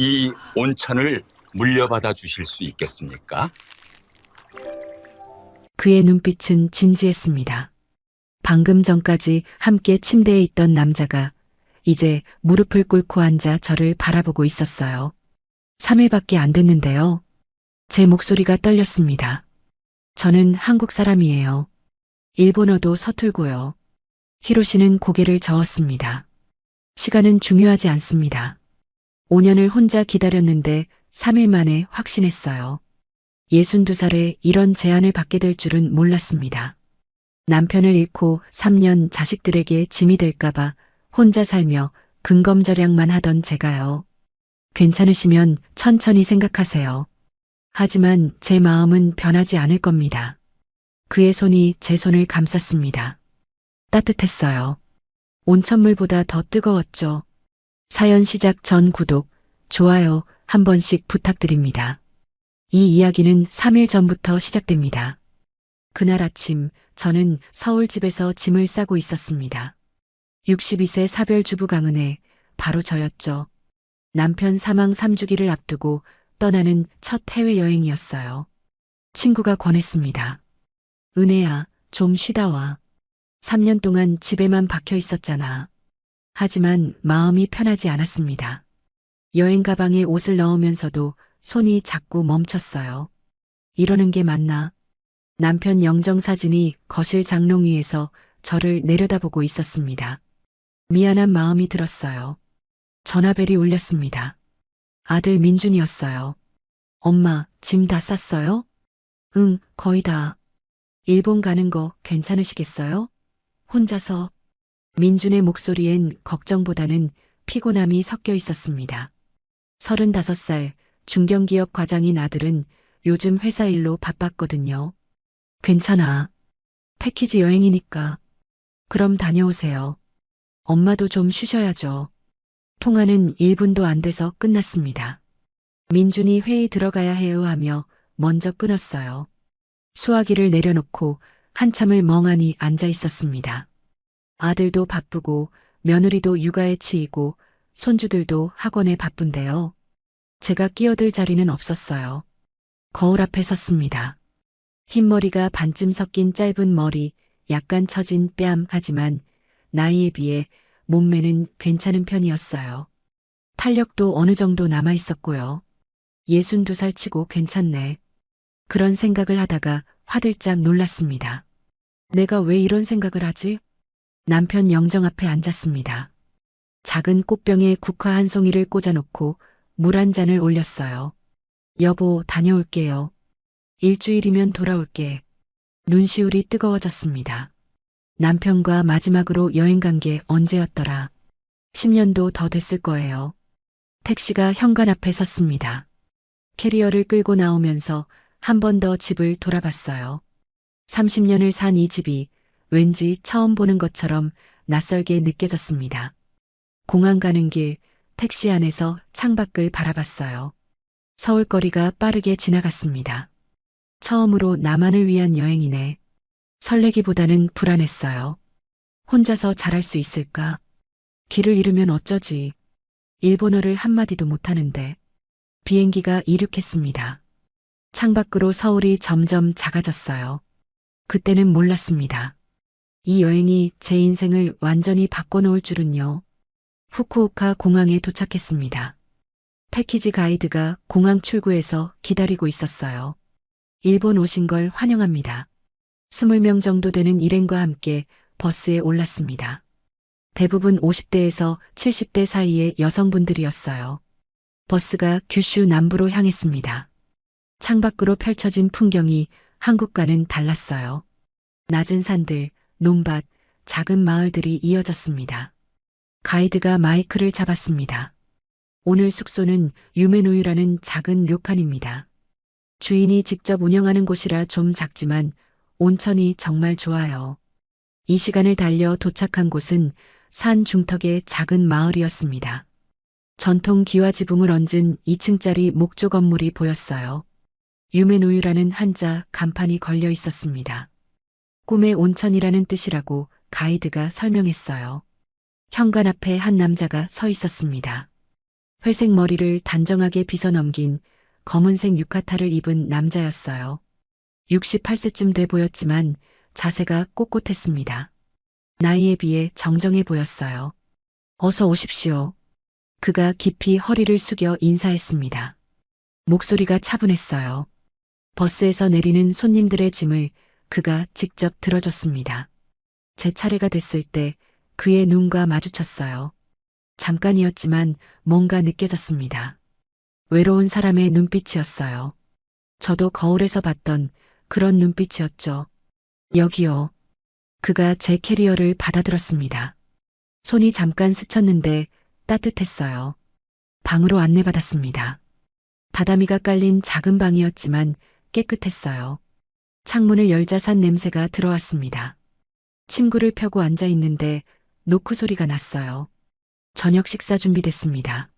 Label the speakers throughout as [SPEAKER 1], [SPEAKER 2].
[SPEAKER 1] 이 온천을 물려받아 주실 수 있겠습니까?
[SPEAKER 2] 그의 눈빛은 진지했습니다. 방금 전까지 함께 침대에 있던 남자가 이제 무릎을 꿇고 앉아 저를 바라보고 있었어요. 3일밖에 안 됐는데요. 제 목소리가 떨렸습니다. 저는 한국 사람이에요. 일본어도 서툴고요. 히로시는 고개를 저었습니다. 시간은 중요하지 않습니다. 5년을 혼자 기다렸는데 3일 만에 확신했어요. 62살에 이런 제안을 받게 될 줄은 몰랐습니다. 남편을 잃고 3년 자식들에게 짐이 될까봐 혼자 살며 근검절약만 하던 제가요. 괜찮으시면 천천히 생각하세요. 하지만 제 마음은 변하지 않을 겁니다. 그의 손이 제 손을 감쌌습니다. 따뜻했어요. 온천물보다 더 뜨거웠죠. 사연 시작 전 구독, 좋아요 한 번씩 부탁드립니다. 이 이야기는 3일 전부터 시작됩니다. 그날 아침 저는 서울 집에서 짐을 싸고 있었습니다. 62세 사별주부 강은혜, 바로 저였죠. 남편 사망 3주기를 앞두고 떠나는 첫 해외여행이었어요. 친구가 권했습니다. 은혜야, 좀 쉬다 와. 3년 동안 집에만 박혀 있었잖아. 하지만 마음이 편하지 않았습니다. 여행 가방에 옷을 넣으면서도 손이 자꾸 멈췄어요. 이러는 게 맞나? 남편 영정사진이 거실 장롱 위에서 저를 내려다보고 있었습니다. 미안한 마음이 들었어요. 전화벨이 울렸습니다. 아들 민준이었어요. 엄마, 짐 다 쌌어요? 응, 거의 다. 일본 가는 거 괜찮으시겠어요? 혼자서. 민준의 목소리엔 걱정보다는 피곤함이 섞여 있었습니다. 35살 중견기업 과장인 아들은 요즘 회사 일로 바빴거든요. 괜찮아. 패키지 여행이니까. 그럼 다녀오세요. 엄마도 좀 쉬셔야죠. 통화는 1분도 안 돼서 끝났습니다. 민준이 회의 들어가야 해요 하며 먼저 끊었어요. 수화기를 내려놓고 한참을 멍하니 앉아 있었습니다. 아들도 바쁘고 며느리도 육아에 치이고 손주들도 학원에 바쁜데요. 제가 끼어들 자리는 없었어요. 거울 앞에 섰습니다. 흰머리가 반쯤 섞인 짧은 머리, 약간 처진 뺨 하지만 나이에 비해 몸매는 괜찮은 편이었어요. 탄력도 어느 정도 남아 있었고요. 62살 치고 괜찮네. 그런 생각을 하다가 화들짝 놀랐습니다. 내가 왜 이런 생각을 하지? 남편 영정 앞에 앉았습니다. 작은 꽃병에 국화 한 송이를 꽂아놓고 물 한 잔을 올렸어요. 여보, 다녀올게요. 일주일이면 돌아올게. 눈시울이 뜨거워졌습니다. 남편과 마지막으로 여행 간 게 언제였더라. 10년도 더 됐을 거예요. 택시가 현관 앞에 섰습니다. 캐리어를 끌고 나오면서 한 번 더 집을 돌아봤어요. 30년을 산 이 집이 왠지 처음 보는 것처럼 낯설게 느껴졌습니다. 공항 가는 길 택시 안에서 창밖을 바라봤어요. 서울거리가 빠르게 지나갔습니다. 처음으로 나만을 위한 여행이네. 설레기보다는 불안했어요. 혼자서 잘할 수 있을까? 길을 잃으면 어쩌지? 일본어를 한마디도 못하는데. 비행기가 이륙했습니다. 창밖으로 서울이 점점 작아졌어요. 그때는 몰랐습니다. 이 여행이 제 인생을 완전히 바꿔놓을 줄은요. 후쿠오카 공항에 도착했습니다. 패키지 가이드가 공항 출구에서 기다리고 있었어요. 일본 오신 걸 환영합니다. 20명 정도 되는 일행과 함께 버스에 올랐습니다. 대부분 50대에서 70대 사이의 여성분들이었어요. 버스가 규슈 남부로 향했습니다. 창밖으로 펼쳐진 풍경이 한국과는 달랐어요. 낮은 산들, 논밭, 작은 마을들이 이어졌습니다. 가이드가 마이크를 잡았습니다. 오늘 숙소는 유메노유라는 작은 료칸입니다. 주인이 직접 운영하는 곳이라 좀 작지만 온천이 정말 좋아요. 이 시간을 달려 도착한 곳은 산 중턱의 작은 마을이었습니다. 전통 기와 지붕을 얹은 2층짜리 목조 건물이 보였어요. 유메노유라는 한자 간판이 걸려 있었습니다. 꿈의 온천이라는 뜻이라고 가이드가 설명했어요. 현관 앞에 한 남자가 서 있었습니다. 회색 머리를 단정하게 빗어 넘긴 검은색 유카타를 입은 남자였어요. 68세쯤 돼 보였지만 자세가 꼿꼿했습니다. 나이에 비해 정정해 보였어요. 어서 오십시오. 그가 깊이 허리를 숙여 인사했습니다. 목소리가 차분했어요. 버스에서 내리는 손님들의 짐을 그가 직접 들어줬습니다. 제 차례가 됐을 때 그의 눈과 마주쳤어요. 잠깐이었지만 뭔가 느껴졌습니다. 외로운 사람의 눈빛이었어요. 저도 거울에서 봤던 그런 눈빛이었죠. 여기요. 그가 제 캐리어를 받아들었습니다. 손이 잠깐 스쳤는데 따뜻했어요. 방으로 안내받았습니다. 다다미가 깔린 작은 방이었지만 깨끗했어요. 창문을 열자 산 냄새가 들어왔습니다. 침구를 펴고 앉아 있는데 노크 소리가 났어요. 저녁 식사 준비됐습니다.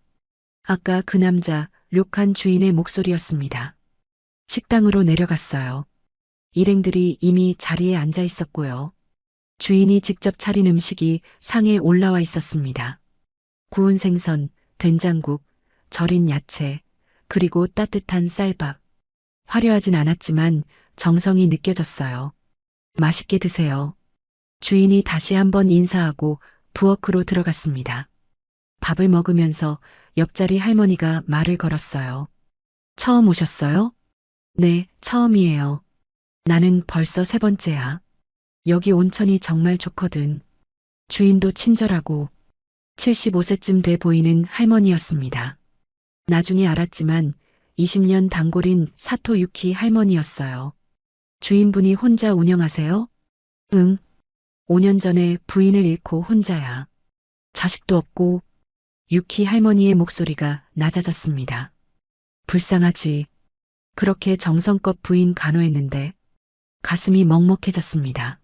[SPEAKER 2] 아까 그 남자 료칸 주인의 목소리였습니다. 식당으로 내려갔어요. 일행들이 이미 자리에 앉아 있었고요. 주인이 직접 차린 음식이 상에 올라와 있었습니다. 구운 생선, 된장국, 절인 야채, 그리고 따뜻한 쌀밥. 화려하진 않았지만 정성이 느껴졌어요. 맛있게 드세요. 주인이 다시 한번 인사하고 부엌으로 들어갔습니다. 밥을 먹으면서 옆자리 할머니가 말을 걸었어요. 처음 오셨어요? 네, 처음이에요. 나는 벌써 세 번째야. 여기 온천이 정말 좋거든. 주인도 친절하고 75세쯤 돼 보이는 할머니였습니다. 나중에 알았지만 20년 단골인 사토 유키 할머니였어요. 주인분이 혼자 운영하세요? 응. 5년 전에 부인을 잃고 혼자야. 자식도 없고. 유키 할머니의 목소리가 낮아졌습니다. 불쌍하지. 그렇게 정성껏 부인 간호했는데 가슴이 먹먹해졌습니다.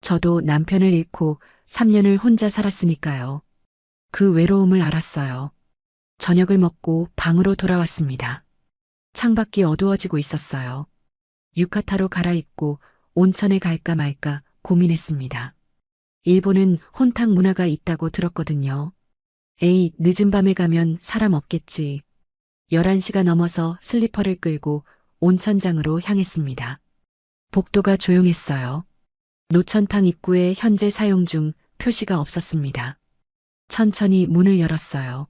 [SPEAKER 2] 저도 남편을 잃고 3년을 혼자 살았으니까요. 그 외로움을 알았어요. 저녁을 먹고 방으로 돌아왔습니다. 창밖이 어두워지고 있었어요. 유카타로 갈아입고 온천에 갈까 말까 고민했습니다. 일본은 혼탕 문화가 있다고 들었거든요. 에이, 늦은 밤에 가면 사람 없겠지. 11시가 넘어서 슬리퍼를 끌고 온천장으로 향했습니다. 복도가 조용했어요. 노천탕 입구에 현재 사용 중 표시가 없었습니다. 천천히 문을 열었어요.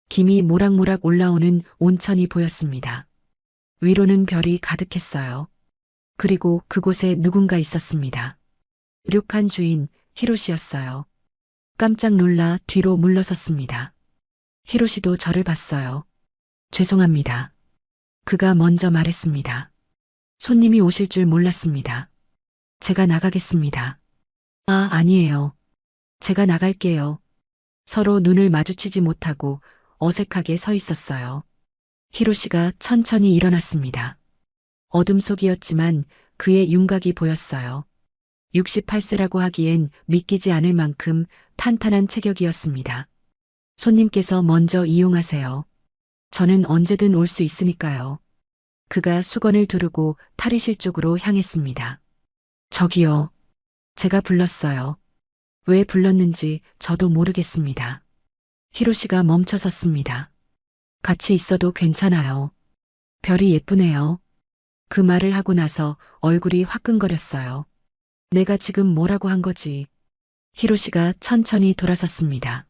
[SPEAKER 2] 김이 모락모락 올라오는 온천이 보였습니다. 위로는 별이 가득했어요. 그리고 그곳에 누군가 있었습니다. 료칸 주인 히로시였어요. 깜짝 놀라 뒤로 물러섰습니다. 히로시도 저를 봤어요. 죄송합니다. 그가 먼저 말했습니다. 손님이 오실 줄 몰랐습니다. 제가 나가겠습니다. 아, 아니에요. 제가 나갈게요. 서로 눈을 마주치지 못하고 어색하게 서 있었어요. 히로시가 천천히 일어났습니다. 어둠 속이었지만 그의 윤곽이 보였어요. 68세라고 하기엔 믿기지 않을 만큼 탄탄한 체격이었습니다. 손님께서 먼저 이용하세요. 저는 언제든 올 수 있으니까요. 그가 수건을 두르고 탈의실 쪽으로 향했습니다. 저기요. 제가 불렀어요. 왜 불렀는지 저도 모르겠습니다. 히로시가 멈춰 섰습니다. 같이 있어도 괜찮아요. 별이 예쁘네요. 그 말을 하고 나서 얼굴이 화끈거렸어요. 내가 지금 뭐라고 한 거지? 히로시가 천천히 돌아섰습니다.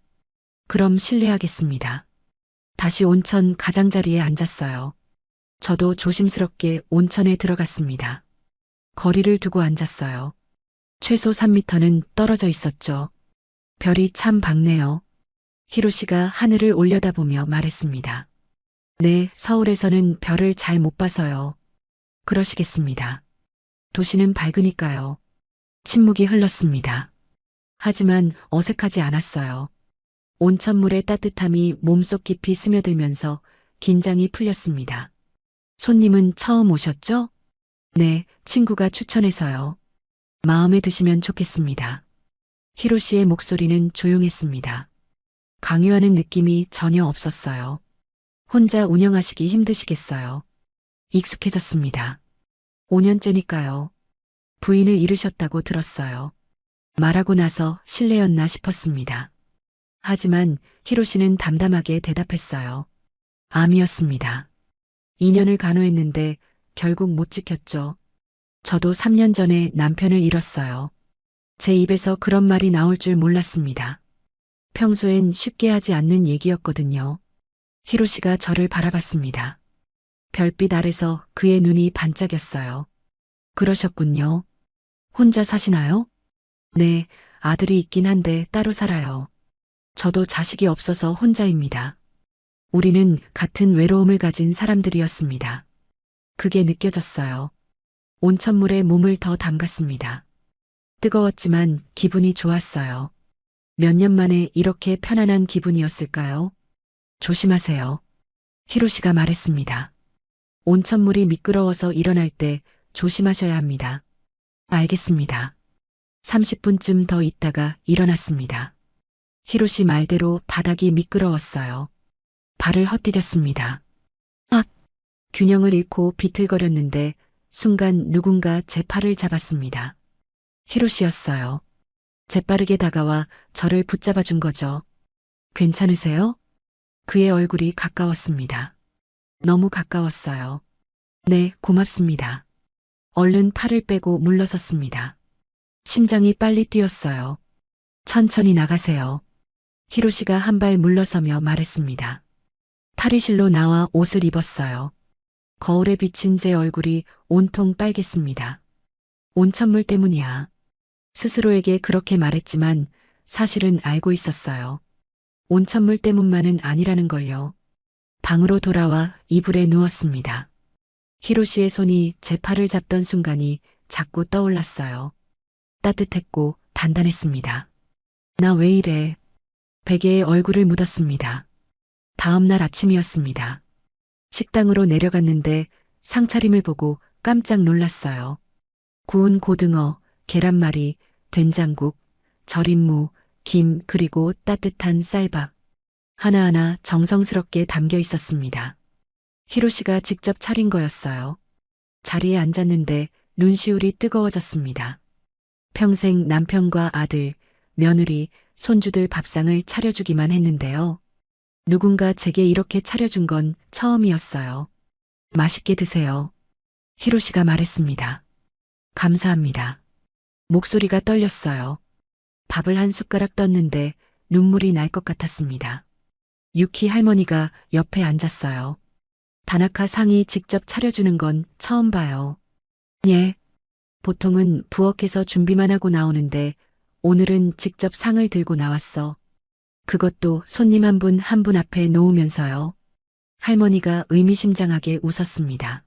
[SPEAKER 2] 그럼 실례하겠습니다. 다시 온천 가장자리에 앉았어요. 저도 조심스럽게 온천에 들어갔습니다. 거리를 두고 앉았어요. 최소 3미터는 떨어져 있었죠. 별이 참 밝네요. 히로시가 하늘을 올려다보며 말했습니다. 네, 서울에서는 별을 잘 못 봐서요. 그러시겠습니다. 도시는 밝으니까요. 침묵이 흘렀습니다. 하지만 어색하지 않았어요. 온천물의 따뜻함이 몸속 깊이 스며들면서 긴장이 풀렸습니다. 손님은 처음 오셨죠? 네, 친구가 추천해서요. 마음에 드시면 좋겠습니다. 히로시의 목소리는 조용했습니다. 강요하는 느낌이 전혀 없었어요. 혼자 운영하시기 힘드시겠어요. 익숙해졌습니다. 5년째니까요. 부인을 잃으셨다고 들었어요. 말하고 나서 실례였나 싶었습니다. 하지만 히로시는 담담하게 대답했어요. 암이었습니다. 2년을 간호했는데 결국 못 지켰죠. 저도 3년 전에 남편을 잃었어요. 제 입에서 그런 말이 나올 줄 몰랐습니다. 평소엔 쉽게 하지 않는 얘기였거든요. 히로시가 저를 바라봤습니다. 별빛 아래서 그의 눈이 반짝였어요. 그러셨군요. 혼자 사시나요? 네, 아들이 있긴 한데 따로 살아요. 저도 자식이 없어서 혼자입니다. 우리는 같은 외로움을 가진 사람들이었습니다. 그게 느껴졌어요. 온천물에 몸을 더 담갔습니다. 뜨거웠지만 기분이 좋았어요. 몇 년 만에 이렇게 편안한 기분이었을까요? 조심하세요. 히로시가 말했습니다. 온천물이 미끄러워서 일어날 때 조심하셔야 합니다. 알겠습니다. 30분쯤 더 있다가 일어났습니다. 히로시 말대로 바닥이 미끄러웠어요. 발을 헛디뎠습니다. 아! 균형을 잃고 비틀거렸는데 순간 누군가 제 팔을 잡았습니다. 히로시였어요. 재빠르게 다가와 저를 붙잡아 준 거죠. 괜찮으세요? 그의 얼굴이 가까웠습니다. 너무 가까웠어요. 네, 고맙습니다. 얼른 팔을 빼고 물러섰습니다. 심장이 빨리 뛰었어요. 천천히 나가세요. 히로시가 한 발 물러서며 말했습니다. 탈의실로 나와 옷을 입었어요. 거울에 비친 제 얼굴이 온통 빨갰습니다. 온천물 때문이야. 스스로에게 그렇게 말했지만 사실은 알고 있었어요. 온천물 때문만은 아니라는 걸요. 방으로 돌아와 이불에 누웠습니다. 히로시의 손이 제 팔을 잡던 순간이 자꾸 떠올랐어요. 따뜻했고 단단했습니다. 나 왜 이래? 베개에 얼굴을 묻었습니다. 다음 날 아침이었습니다. 식당으로 내려갔는데 상차림을 보고 깜짝 놀랐어요. 구운 고등어, 계란말이, 된장국, 절인 무, 김, 그리고 따뜻한 쌀밥. 하나하나 정성스럽게 담겨 있었습니다. 히로시가 직접 차린 거였어요. 자리에 앉았는데 눈시울이 뜨거워졌습니다. 평생 남편과 아들, 며느리, 손주들 밥상을 차려주기만 했는데요. 누군가 제게 이렇게 차려준 건 처음이었어요. 맛있게 드세요. 히로시가 말했습니다. 감사합니다. 목소리가 떨렸어요. 밥을 한 숟가락 떴는데 눈물이 날 것 같았습니다. 유키 할머니가 옆에 앉았어요. 다나카 상이 직접 차려주는 건 처음 봐요. 예. 보통은 부엌에서 준비만 하고 나오는데 오늘은 직접 상을 들고 나왔어. 그것도 손님 한 분 한 분 앞에 놓으면서요. 할머니가 의미심장하게 웃었습니다.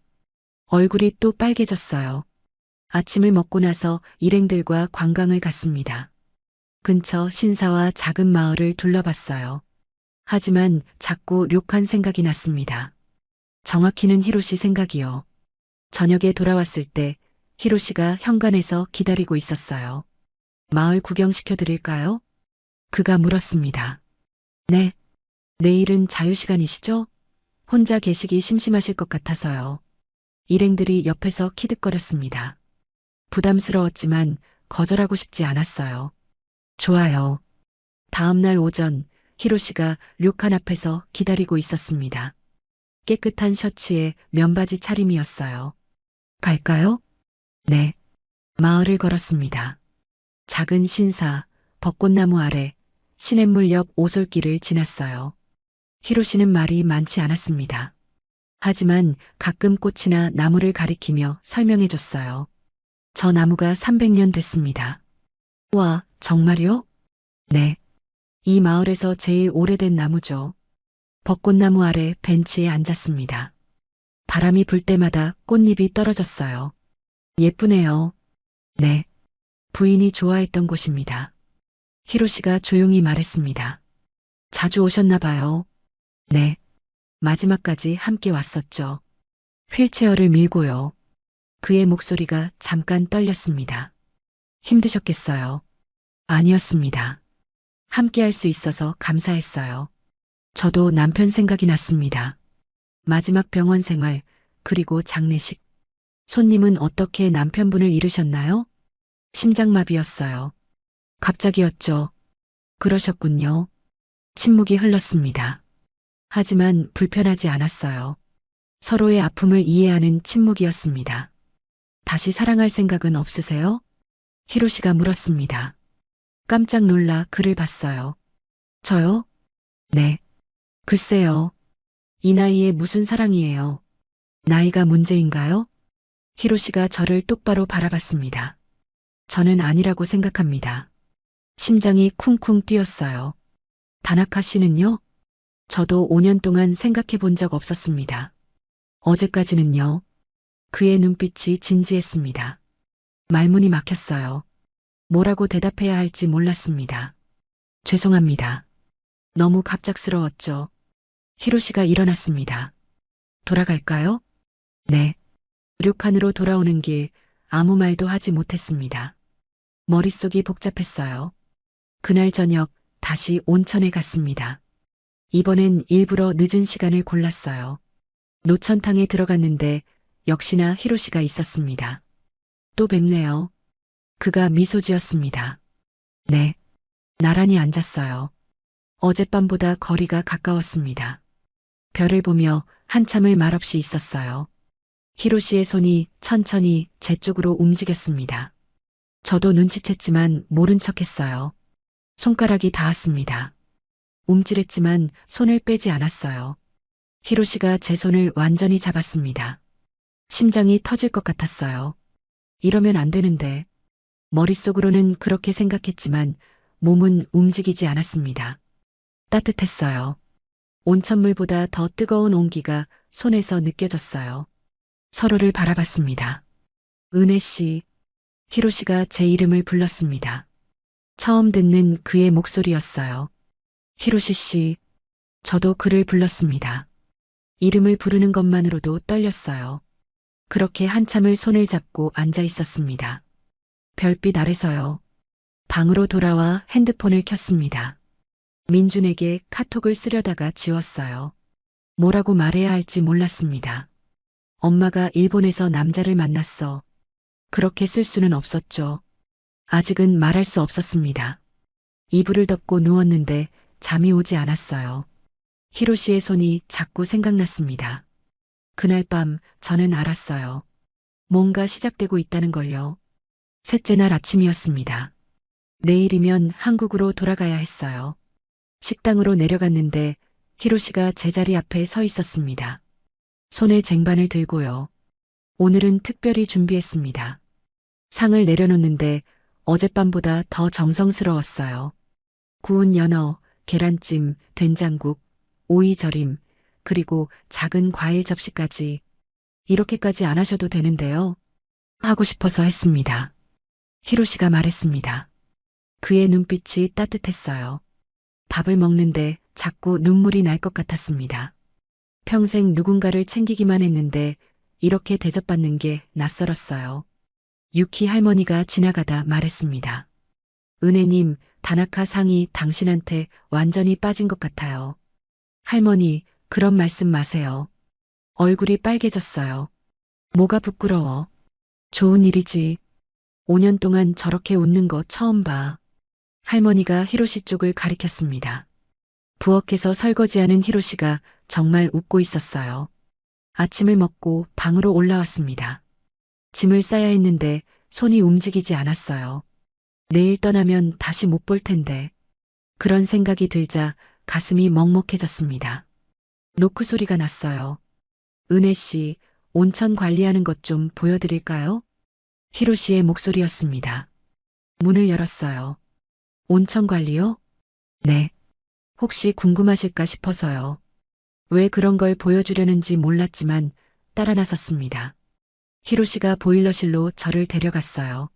[SPEAKER 2] 얼굴이 또 빨개졌어요. 아침을 먹고 나서 일행들과 관광을 갔습니다. 근처 신사와 작은 마을을 둘러봤어요. 하지만 자꾸 료칸 생각이 났습니다. 정확히는 히로시 생각이요. 저녁에 돌아왔을 때 히로시가 현관에서 기다리고 있었어요. 마을 구경시켜 드릴까요? 그가 물었습니다. 네. 내일은 자유시간이시죠? 혼자 계시기 심심하실 것 같아서요. 일행들이 옆에서 키득거렸습니다. 부담스러웠지만 거절하고 싶지 않았어요. 좋아요. 다음 날 오전 히로시가 료칸 앞에서 기다리고 있었습니다. 깨끗한 셔츠에 면바지 차림이었어요. 갈까요? 네. 마을을 걸었습니다. 작은 신사, 벚꽃나무 아래, 시냇물 옆 오솔길을 지났어요. 히로시는 말이 많지 않았습니다. 하지만 가끔 꽃이나 나무를 가리키며 설명해줬어요. 저 나무가 300년 됐습니다. 와, 정말요? 네. 이 마을에서 제일 오래된 나무죠. 벚꽃나무 아래 벤치에 앉았습니다. 바람이 불 때마다 꽃잎이 떨어졌어요. 예쁘네요. 네. 부인이 좋아했던 곳입니다. 히로시가 조용히 말했습니다. 자주 오셨나 봐요. 네. 마지막까지 함께 왔었죠. 휠체어를 밀고요. 그의 목소리가 잠깐 떨렸습니다. 힘드셨겠어요? 아니었습니다. 함께 할 수 있어서 감사했어요. 저도 남편 생각이 났습니다. 마지막 병원 생활, 그리고 장례식. 손님은 어떻게 남편분을 잃으셨나요? 심장마비였어요. 갑자기였죠. 그러셨군요. 침묵이 흘렀습니다. 하지만 불편하지 않았어요. 서로의 아픔을 이해하는 침묵이었습니다. 다시 사랑할 생각은 없으세요? 히로시가 물었습니다. 깜짝 놀라 그를 봤어요. 저요? 네. 글쎄요. 이 나이에 무슨 사랑이에요. 나이가 문제인가요? 히로시가 저를 똑바로 바라봤습니다. 저는 아니라고 생각합니다. 심장이 쿵쿵 뛰었어요. 다나카 씨는요? 저도 5년 동안 생각해 본 적 없었습니다. 어제까지는요. 그의 눈빛이 진지했습니다. 말문이 막혔어요. 뭐라고 대답해야 할지 몰랐습니다. 죄송합니다. 너무 갑작스러웠죠. 히로시가 일어났습니다. 돌아갈까요? 네. 료칸으로 돌아오는 길 아무 말도 하지 못했습니다. 머릿속이 복잡했어요. 그날 저녁 다시 온천에 갔습니다. 이번엔 일부러 늦은 시간을 골랐어요. 노천탕에 들어갔는데 역시나 히로시가 있었습니다. 또 뵙네요. 그가 미소 지었습니다. 네. 나란히 앉았어요. 어젯밤보다 거리가 가까웠습니다. 별을 보며 한참을 말없이 있었어요. 히로시의 손이 천천히 제 쪽으로 움직였습니다. 저도 눈치챘지만 모른 척했어요. 손가락이 닿았습니다. 움찔했지만 손을 빼지 않았어요. 히로시가 제 손을 완전히 잡았습니다. 심장이 터질 것 같았어요. 이러면 안 되는데. 머릿속으로는 그렇게 생각했지만 몸은 움직이지 않았습니다. 따뜻했어요. 온천물보다 더 뜨거운 온기가 손에서 느껴졌어요. 서로를 바라봤습니다. 은혜 씨, 히로시가 제 이름을 불렀습니다. 처음 듣는 그의 목소리였어요. 히로시 씨, 저도 그를 불렀습니다. 이름을 부르는 것만으로도 떨렸어요. 그렇게 한참을 손을 잡고 앉아 있었습니다. 별빛 아래서요. 방으로 돌아와 핸드폰을 켰습니다. 민준에게 카톡을 쓰려다가 지웠어요. 뭐라고 말해야 할지 몰랐습니다. 엄마가 일본에서 남자를 만났어. 그렇게 쓸 수는 없었죠. 아직은 말할 수 없었습니다. 이불을 덮고 누웠는데 잠이 오지 않았어요. 히로시의 손이 자꾸 생각났습니다. 그날 밤 저는 알았어요. 뭔가 시작되고 있다는 걸요. 셋째 날 아침이었습니다. 내일이면 한국으로 돌아가야 했어요. 식당으로 내려갔는데 히로시가 제 자리 앞에 서 있었습니다. 손에 쟁반을 들고요. 오늘은 특별히 준비했습니다. 상을 내려놓는데 어젯밤보다 더 정성스러웠어요. 구운 연어, 계란찜, 된장국, 오이절임, 그리고 작은 과일 접시까지. 이렇게까지 안 하셔도 되는데요. 하고 싶어서 했습니다. 히로시가 말했습니다. 그의 눈빛이 따뜻했어요. 밥을 먹는데 자꾸 눈물이 날 것 같았습니다. 평생 누군가를 챙기기만 했는데 이렇게 대접받는 게 낯설었어요. 유키 할머니가 지나가다 말했습니다. 은혜님, 다나카 상이 당신한테 완전히 빠진 것 같아요. 할머니, 그런 말씀 마세요. 얼굴이 빨개졌어요. 뭐가 부끄러워. 좋은 일이지. 5년 동안 저렇게 웃는 거 처음 봐. 할머니가 히로시 쪽을 가리켰습니다. 부엌에서 설거지하는 히로시가 정말 웃고 있었어요. 아침을 먹고 방으로 올라왔습니다. 짐을 싸야 했는데 손이 움직이지 않았어요. 내일 떠나면 다시 못 볼 텐데. 그런 생각이 들자 가슴이 먹먹해졌습니다. 노크 소리가 났어요. 은혜 씨, 온천 관리하는 것 좀 보여드릴까요? 히로시의 목소리였습니다. 문을 열었어요. 온천 관리요? 네. 혹시 궁금하실까 싶어서요. 왜 그런 걸 보여주려는지 몰랐지만 따라 나섰습니다. 히로시가 보일러실로 저를 데려갔어요.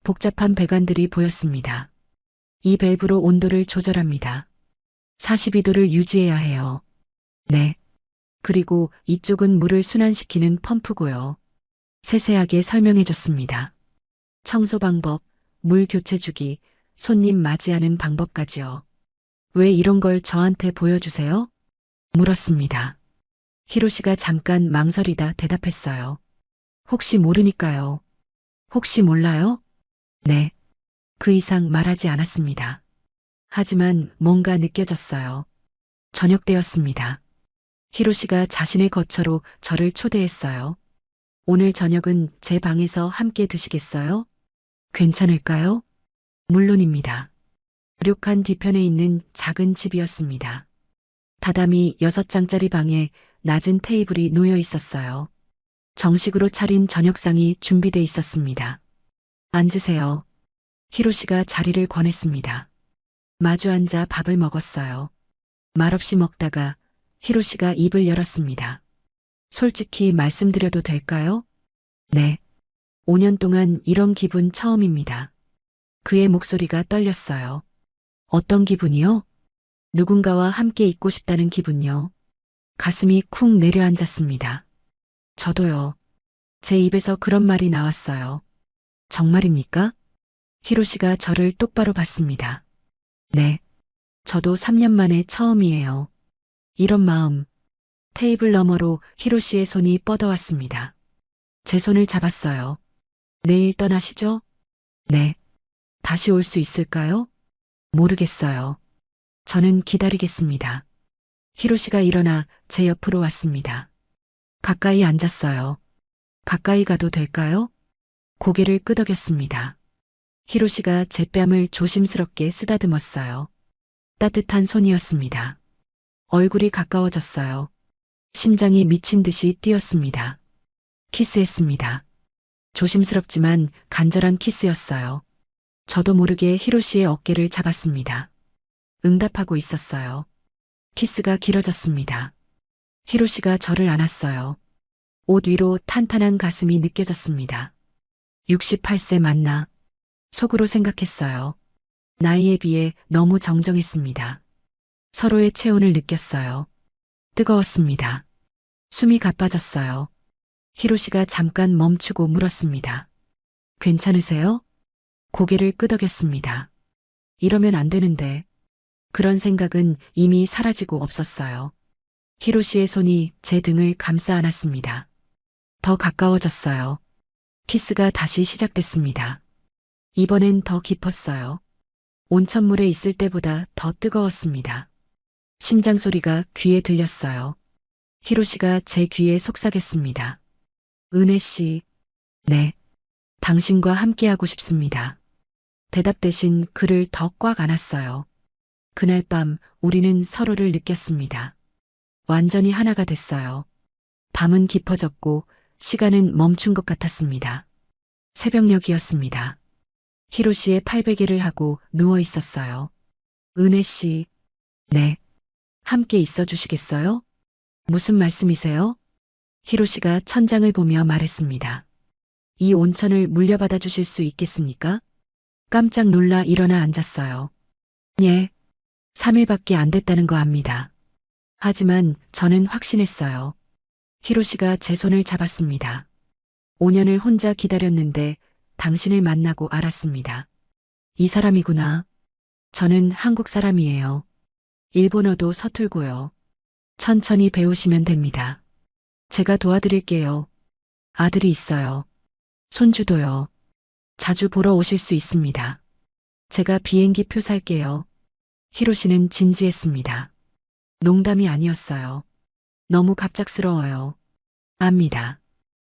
[SPEAKER 2] 복잡한 배관들이 보였습니다. 이 밸브로 온도를 조절합니다. 42도를 유지해야 해요. 네. 그리고 이쪽은 물을 순환시키는 펌프고요. 세세하게 설명해 줬습니다. 청소 방법, 물 교체 주기, 손님 맞이하는 방법까지요. 왜 이런 걸 저한테 보여주세요? 물었습니다. 히로시가 잠깐 망설이다 대답했어요. 혹시 모르니까요. 혹시 몰라요? 네. 그 이상 말하지 않았습니다. 하지만 뭔가 느껴졌어요. 저녁 때였습니다. 히로시가 자신의 거처로 저를 초대했어요. 오늘 저녁은 제 방에서 함께 드시겠어요? 괜찮을까요? 물론입니다. 료칸 뒤편에 있는 작은 집이었습니다. 다다미 6장짜리 방에 낮은 테이블이 놓여 있었어요. 정식으로 차린 저녁상이 준비돼 있었습니다. 앉으세요. 히로시가 자리를 권했습니다. 마주 앉아 밥을 먹었어요. 말없이 먹다가 히로시가 입을 열었습니다. 솔직히 말씀드려도 될까요? 네. 5년 동안 이런 기분 처음입니다. 그의 목소리가 떨렸어요. 어떤 기분이요? 누군가와 함께 있고 싶다는 기분요. 가슴이 쿵 내려앉았습니다. 저도요. 제 입에서 그런 말이 나왔어요. 정말입니까? 히로시가 저를 똑바로 봤습니다. 네. 저도 3년 만에 처음이에요. 이런 마음. 테이블 너머로 히로시의 손이 뻗어왔습니다. 제 손을 잡았어요. 내일 떠나시죠? 네. 다시 올 수 있을까요? 모르겠어요. 저는 기다리겠습니다. 히로시가 일어나 제 옆으로 왔습니다. 가까이 앉았어요. 가까이 가도 될까요? 고개를 끄덕였습니다. 히로시가 제 뺨을 조심스럽게 쓰다듬었어요. 따뜻한 손이었습니다. 얼굴이 가까워졌어요. 심장이 미친 듯이 뛰었습니다. 키스했습니다. 조심스럽지만 간절한 키스였어요. 저도 모르게 히로시의 어깨를 잡았습니다. 응답하고 있었어요. 키스가 길어졌습니다. 히로시가 저를 안았어요. 옷 위로 탄탄한 가슴이 느껴졌습니다. 68세 맞나? 속으로 생각했어요. 나이에 비해 너무 정정했습니다. 서로의 체온을 느꼈어요. 뜨거웠습니다. 숨이 가빠졌어요. 히로시가 잠깐 멈추고 물었습니다. 괜찮으세요? 고개를 끄덕였습니다. 이러면 안 되는데. 그런 생각은 이미 사라지고 없었어요. 히로시의 손이 제 등을 감싸 안았습니다. 더 가까워졌어요. 키스가 다시 시작됐습니다. 이번엔 더 깊었어요. 온천물에 있을 때보다 더 뜨거웠습니다. 심장 소리가 귀에 들렸어요. 히로시가 제 귀에 속삭였습니다. 은혜 씨, 네. 당신과 함께하고 싶습니다. 대답 대신 그를 더 꽉 안았어요. 그날 밤 우리는 서로를 느꼈습니다. 완전히 하나가 됐어요. 밤은 깊어졌고 시간은 멈춘 것 같았습니다. 새벽녘이었습니다. 히로시의 팔베개를 하고 누워 있었어요. 은혜 씨, 네. 함께 있어 주시겠어요? 무슨 말씀이세요? 히로시가 천장을 보며 말했습니다. 이 온천을 물려받아 주실 수 있겠습니까? 깜짝 놀라 일어나 앉았어요. 예. 3일밖에 안 됐다는 거 압니다. 하지만 저는 확신했어요. 히로시가 제 손을 잡았습니다. 5년을 혼자 기다렸는데 당신을 만나고 알았습니다. 이 사람이구나. 저는 한국 사람이에요. 일본어도 서툴고요. 천천히 배우시면 됩니다. 제가 도와드릴게요. 아들이 있어요. 손주도요. 자주 보러 오실 수 있습니다. 제가 비행기 표 살게요. 히로시는 진지했습니다. 농담이 아니었어요. 너무 갑작스러워요. 압니다.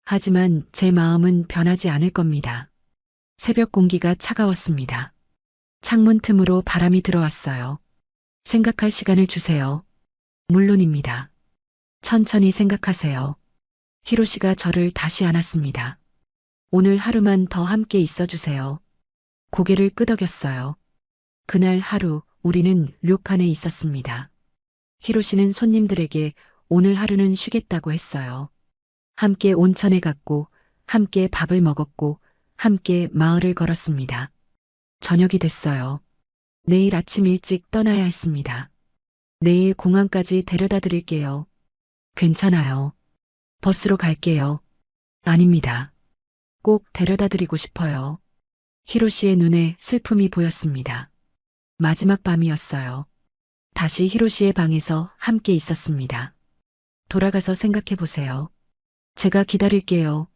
[SPEAKER 2] 하지만 제 마음은 변하지 않을 겁니다. 새벽 공기가 차가웠습니다. 창문 틈으로 바람이 들어왔어요. 생각할 시간을 주세요. 물론입니다. 천천히 생각하세요. 히로시가 저를 다시 안았습니다. 오늘 하루만 더 함께 있어 주세요. 고개를 끄덕였어요. 그날 하루 우리는 료칸에 있었습니다. 히로시는 손님들에게 오늘 하루는 쉬겠다고 했어요. 함께 온천에 갔고, 함께 밥을 먹었고, 함께 마을을 걸었습니다. 저녁이 됐어요. 내일 아침 일찍 떠나야 했습니다. 내일 공항까지 데려다 드릴게요. 괜찮아요. 버스로 갈게요. 아닙니다. 꼭 데려다 드리고 싶어요. 히로시의 눈에 슬픔이 보였습니다. 마지막 밤이었어요. 다시 히로시의 방에서 함께 있었습니다. 돌아가서 생각해 보세요. 제가 기다릴게요.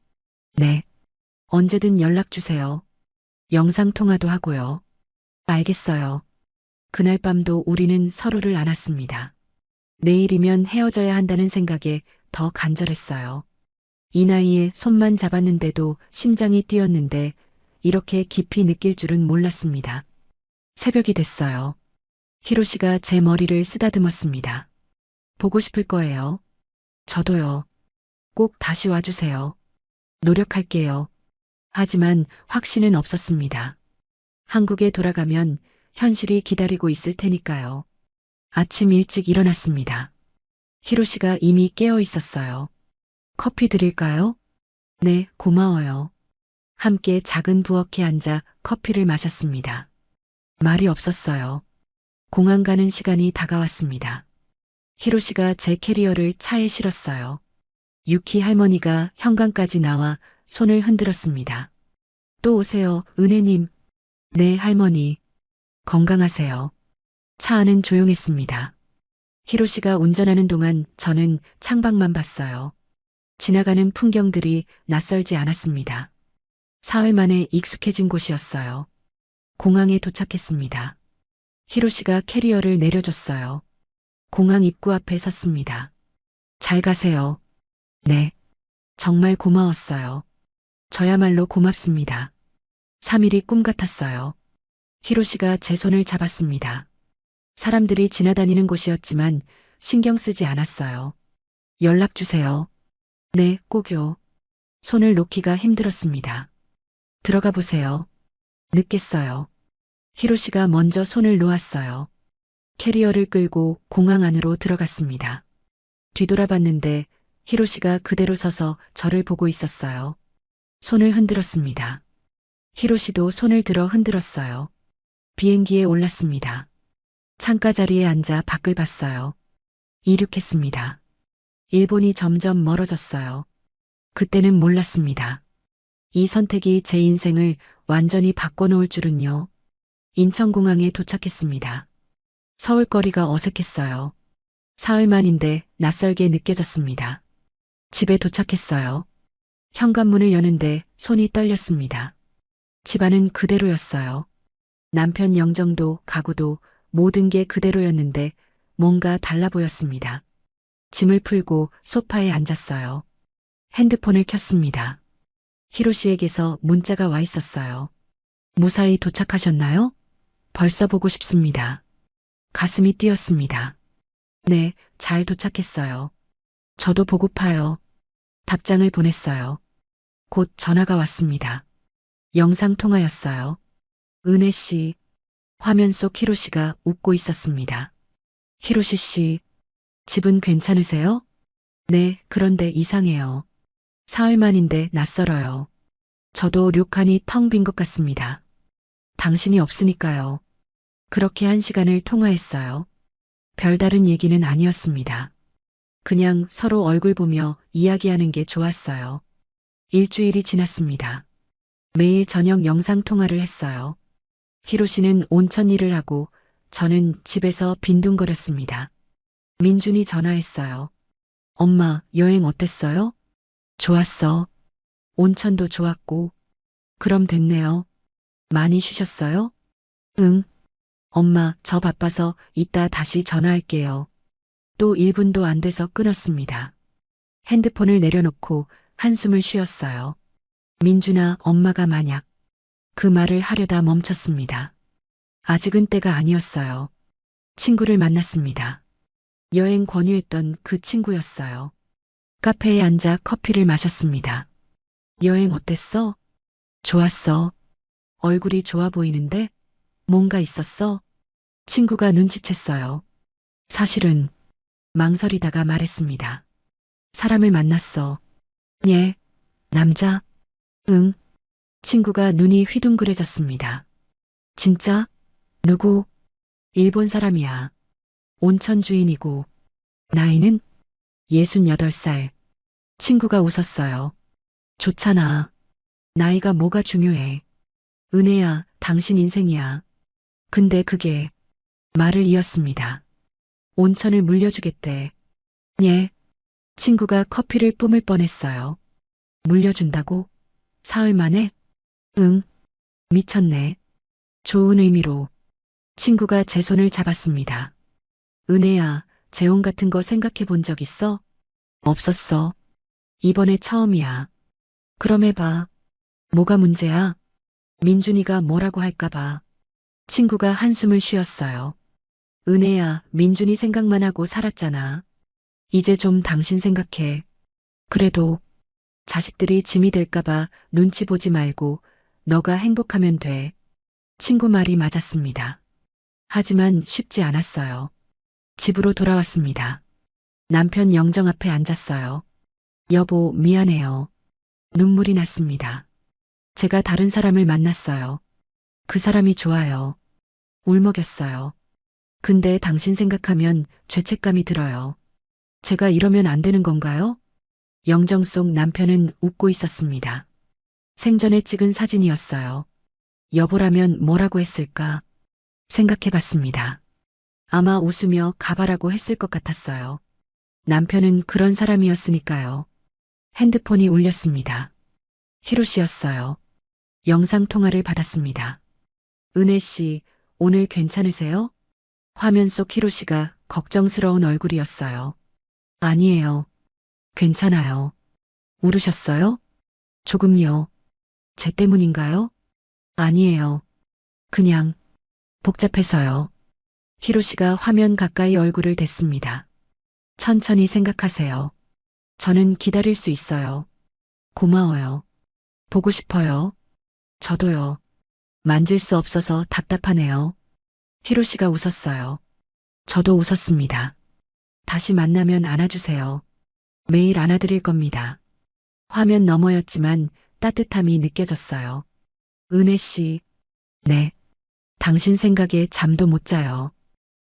[SPEAKER 2] 네. 언제든 연락 주세요. 영상통화도 하고요. 알겠어요. 그날 밤도 우리는 서로를 안았습니다. 내일이면 헤어져야 한다는 생각에 더 간절했어요. 이 나이에 손만 잡았는데도 심장이 뛰었는데 이렇게 깊이 느낄 줄은 몰랐습니다. 새벽이 됐어요. 히로시가 제 머리를 쓰다듬었습니다. 보고 싶을 거예요. 저도요. 꼭 다시 와주세요. 노력할게요. 하지만 확신은 없었습니다. 한국에 돌아가면 현실이 기다리고 있을 테니까요. 아침 일찍 일어났습니다. 히로시가 이미 깨어 있었어요. 커피 드릴까요? 네, 고마워요. 함께 작은 부엌에 앉아 커피를 마셨습니다. 말이 없었어요. 공항 가는 시간이 다가왔습니다. 히로시가 제 캐리어를 차에 실었어요. 유키 할머니가 현관까지 나와 손을 흔들었습니다. 또 오세요, 은혜님. 네, 할머니. 건강하세요. 차 안은 조용했습니다. 히로시가 운전하는 동안 저는 창밖만 봤어요. 지나가는 풍경들이 낯설지 않았습니다. 사흘 만에 익숙해진 곳이었어요. 공항에 도착했습니다. 히로시가 캐리어를 내려줬어요. 공항 입구 앞에 섰습니다. 잘 가세요. 네. 정말 고마웠어요. 저야말로 고맙습니다. 3일이 꿈 같았어요. 히로시가 제 손을 잡았습니다. 사람들이 지나다니는 곳이었지만 신경 쓰지 않았어요. 연락 주세요. 네, 꼭요. 손을 놓기가 힘들었습니다. 들어가 보세요. 늦겠어요. 히로시가 먼저 손을 놓았어요. 캐리어를 끌고 공항 안으로 들어갔습니다. 뒤돌아봤는데 히로시가 그대로 서서 저를 보고 있었어요. 손을 흔들었습니다. 히로시도 손을 들어 흔들었어요. 비행기에 올랐습니다. 창가 자리에 앉아 밖을 봤어요. 이륙했습니다. 일본이 점점 멀어졌어요. 그때는 몰랐습니다. 이 선택이 제 인생을 완전히 바꿔놓을 줄은요. 인천공항에 도착했습니다. 서울거리가 어색했어요. 사흘 만인데 낯설게 느껴졌습니다. 집에 도착했어요. 현관문을 여는데 손이 떨렸습니다. 집안은 그대로였어요. 남편 영정도 가구도 모든 게 그대로였는데 뭔가 달라 보였습니다. 짐을 풀고 소파에 앉았어요. 핸드폰을 켰습니다. 히로시에게서 문자가 와 있었어요. 무사히 도착하셨나요? 벌써 보고 싶습니다. 가슴이 뛰었습니다. 네, 잘 도착했어요. 저도 보고파요. 답장을 보냈어요. 곧 전화가 왔습니다. 영상통화였어요. 은혜 씨. 화면 속 히로시가 웃고 있었습니다. 히로시 씨, 집은 괜찮으세요? 네, 그런데 이상해요. 사흘 만인데 낯설어요. 저도 료칸이 텅 빈 것 같습니다. 당신이 없으니까요. 그렇게 1시간을 통화했어요. 별다른 얘기는 아니었습니다. 그냥 서로 얼굴 보며 이야기하는 게 좋았어요. 일주일이 지났습니다. 매일 저녁 영상통화를 했어요. 히로시는 온천 일을 하고 저는 집에서 빈둥거렸습니다. 민준이 전화했어요. 엄마, 여행 어땠어요? 좋았어. 온천도 좋았고. 그럼 됐네요. 많이 쉬셨어요? 응. 엄마, 저 바빠서 이따 다시 전화할게요. 또 1분도 안 돼서 끊었습니다. 핸드폰을 내려놓고 한숨을 쉬었어요. 민준아, 엄마가 만약 그 말을 하려다 멈췄습니다. 아직은 때가 아니었어요. 친구를 만났습니다. 여행 권유했던 그 친구였어요. 카페에 앉아 커피를 마셨습니다. 여행 어땠어? 좋았어. 얼굴이 좋아 보이는데? 뭔가 있었어? 친구가 눈치챘어요. 사실은 망설이다가 말했습니다. 사람을 만났어. 예. 남자? 응. 친구가 눈이 휘둥그레졌습니다. 진짜? 누구? 일본 사람이야. 온천 주인이고. 나이는? 68살. 친구가 웃었어요. 좋잖아. 나이가 뭐가 중요해. 은혜야, 당신 인생이야. 근데 그게 말을 이었습니다. 온천을 물려주겠대. 예. 친구가 커피를 뿜을 뻔했어요. 물려준다고? 사흘 만에? 응. 미쳤네. 좋은 의미로. 친구가 제 손을 잡았습니다. 은혜야, 재혼 같은 거 생각해 본 적 있어? 없었어. 이번에 처음이야. 그럼 해봐. 뭐가 문제야? 민준이가 뭐라고 할까봐. 친구가 한숨을 쉬었어요. 은혜야, 민준이 생각만 하고 살았잖아. 이제 좀 당신 생각해. 그래도 자식들이 짐이 될까봐 눈치 보지 말고 너가 행복하면 돼. 친구 말이 맞았습니다. 하지만 쉽지 않았어요. 집으로 돌아왔습니다. 남편 영정 앞에 앉았어요. 여보, 미안해요. 눈물이 났습니다. 제가 다른 사람을 만났어요. 그 사람이 좋아요. 울먹였어요. 근데 당신 생각하면 죄책감이 들어요. 제가 이러면 안 되는 건가요? 영정 속 남편은 웃고 있었습니다. 생전에 찍은 사진이었어요. 여보라면 뭐라고 했을까? 생각해 봤습니다. 아마 웃으며 가봐라고 했을 것 같았어요. 남편은 그런 사람이었으니까요. 핸드폰이 울렸습니다. 히로씨였어요. 영상 통화를 받았습니다. 은혜 씨, 오늘 괜찮으세요? 화면 속 히로씨가 걱정스러운 얼굴이었어요. 아니에요. 괜찮아요. 울으셨어요? 조금요. 제 때문인가요? 아니에요. 그냥 복잡해서요. 히로시가 화면 가까이 얼굴을 댔습니다. 천천히 생각하세요. 저는 기다릴 수 있어요. 고마워요. 보고 싶어요. 저도요. 만질 수 없어서 답답하네요. 히로시가 웃었어요. 저도 웃었습니다. 다시 만나면 안아주세요. 매일 안아드릴 겁니다. 화면 너머였지만 따뜻함이 느껴졌어요. 은혜 씨, 네. 당신 생각에 잠도 못 자요.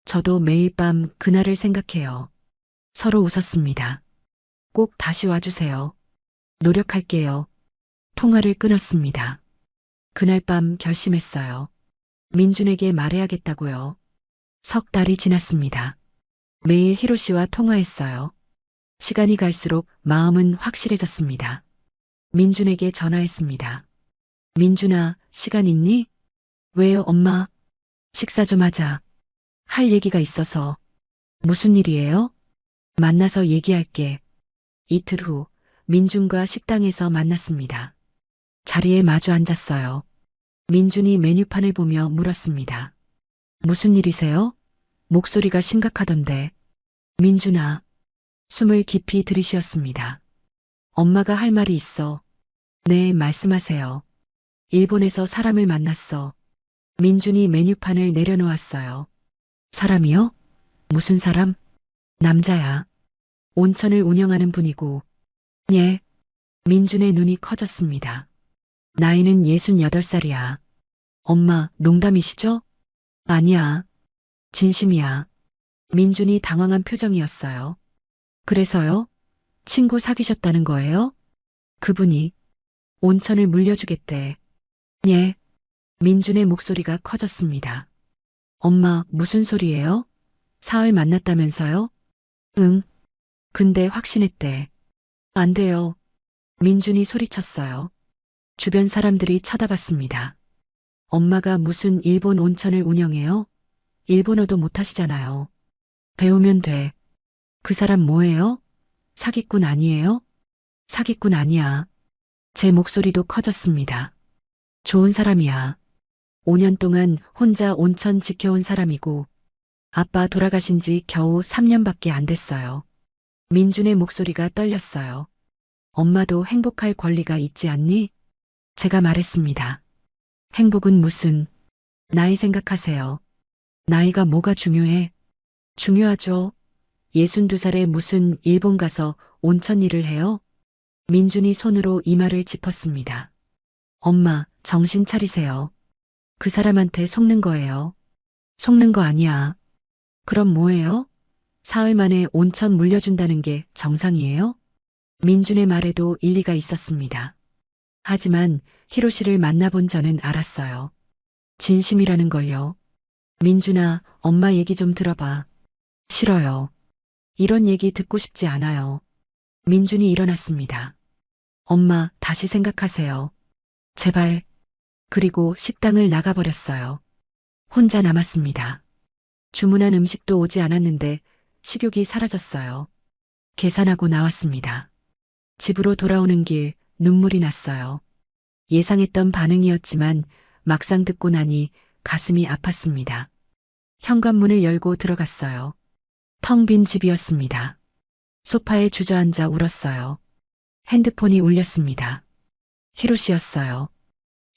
[SPEAKER 2] 저도 매일 밤 그날을 생각해요. 서로 웃었습니다. 꼭 다시 와주세요. 노력할게요. 통화를 끊었습니다. 그날 밤 결심했어요. 민준에게 말해야겠다고요. 석 달이 지났습니다. 매일 히로시와 통화했어요. 시간이 갈수록 마음은 확실해졌습니다. 민준에게 전화했습니다. 민준아, 시간 있니? 왜요, 엄마? 식사 좀 하자. 할 얘기가 있어서. 무슨 일이에요? 만나서 얘기할게. 이틀 후, 민준과 식당에서 만났습니다. 자리에 마주 앉았어요. 민준이 메뉴판을 보며 물었습니다. 무슨 일이세요? 목소리가 심각하던데. 민준아. 숨을 깊이 들이쉬었습니다. 엄마가 할 말이 있어. 네, 말씀하세요. 일본에서 사람을 만났어. 민준이 메뉴판을 내려놓았어요. 사람이요? 무슨 사람? 남자야. 온천을 운영하는 분이고. 예. 민준의 눈이 커졌습니다. 나이는 68살이야. 엄마, 농담이시죠? 아니야. 진심이야. 민준이 당황한 표정이었어요. 그래서요? 친구 사귀셨다는 거예요? 그분이 온천을 물려주겠대. 예. 민준의 목소리가 커졌습니다. 엄마, 무슨 소리예요? 사흘 만났다면서요? 응. 근데 확신했대. 안 돼요. 민준이 소리쳤어요. 주변 사람들이 쳐다봤습니다. 엄마가 무슨 일본 온천을 운영해요? 일본어도 못하시잖아요. 배우면 돼. 그 사람 뭐예요? 사기꾼 아니에요? 사기꾼 아니야. 제 목소리도 커졌습니다. 좋은 사람이야. 5년 동안 혼자 온천 지켜온 사람이고 아빠 돌아가신 지 겨우 3년밖에 안 됐어요. 민준의 목소리가 떨렸어요. 엄마도 행복할 권리가 있지 않니? 제가 말했습니다. 행복은 무슨, 나이 생각하세요. 나이가 뭐가 중요해? 중요하죠. 62살에 무슨 일본 가서 온천 일을 해요? 민준이 손으로 이마를 짚었습니다. 엄마, 정신 차리세요. 그 사람한테 속는 거예요. 속는 거 아니야. 그럼 뭐예요? 사흘 만에 온천 물려준다는 게 정상이에요? 민준의 말에도 일리가 있었습니다. 하지만 히로시를 만나본 저는 알았어요. 진심이라는 걸요. 민준아, 엄마 얘기 좀 들어봐. 싫어요. 이런 얘기 듣고 싶지 않아요. 민준이 일어났습니다. 엄마, 다시 생각하세요. 제발. 그리고 식당을 나가버렸어요. 혼자 남았습니다. 주문한 음식도 오지 않았는데 식욕이 사라졌어요. 계산하고 나왔습니다. 집으로 돌아오는 길 눈물이 났어요. 예상했던 반응이었지만 막상 듣고 나니 가슴이 아팠습니다. 현관문을 열고 들어갔어요. 텅 빈 집이었습니다. 소파에 주저앉아 울었어요. 핸드폰이 울렸습니다. 히로시였어요.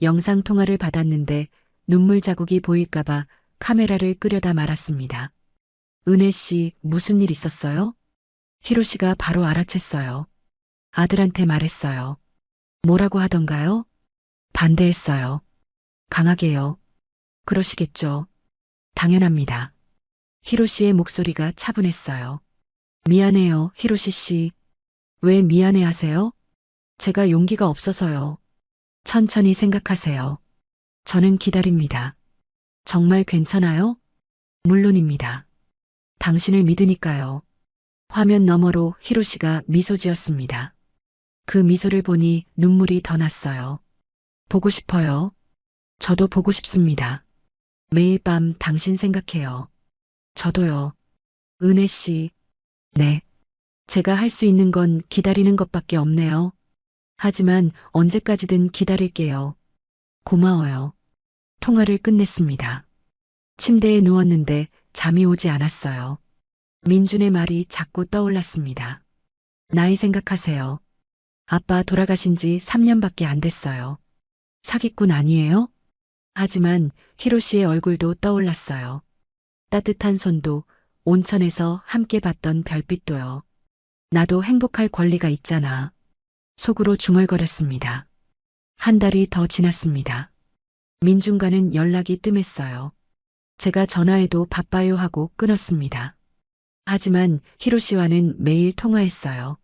[SPEAKER 2] 영상 통화를 받았는데 눈물 자국이 보일까봐 카메라를 끄려다 말았습니다. 은혜 씨, 무슨 일 있었어요? 히로시가 바로 알아챘어요. 아들한테 말했어요. 뭐라고 하던가요? 반대했어요. 강하게요. 그러시겠죠. 당연합니다. 히로시의 목소리가 차분했어요. 미안해요, 히로시 씨. 왜 미안해 하세요? 제가 용기가 없어서요. 천천히 생각하세요. 저는 기다립니다. 정말 괜찮아요? 물론입니다. 당신을 믿으니까요. 화면 너머로 히로시가 미소 지었습니다. 그 미소를 보니 눈물이 더 났어요. 보고 싶어요. 저도 보고 싶습니다. 매일 밤 당신 생각해요. 저도요. 은혜 씨. 네. 제가 할 수 있는 건 기다리는 것밖에 없네요. 하지만 언제까지든 기다릴게요. 고마워요. 통화를 끝냈습니다. 침대에 누웠는데 잠이 오지 않았어요. 민준의 말이 자꾸 떠올랐습니다. 나이 생각하세요. 아빠 돌아가신 지 3년밖에 안 됐어요. 사기꾼 아니에요? 하지만 히로시의 얼굴도 떠올랐어요. 따뜻한 손도, 온천에서 함께 봤던 별빛도요. 나도 행복할 권리가 있잖아. 속으로 중얼거렸습니다. 한 달이 더 지났습니다. 민준과는 연락이 뜸했어요. 제가 전화해도 바빠요 하고 끊었습니다. 하지만 히로시와는 매일 통화했어요.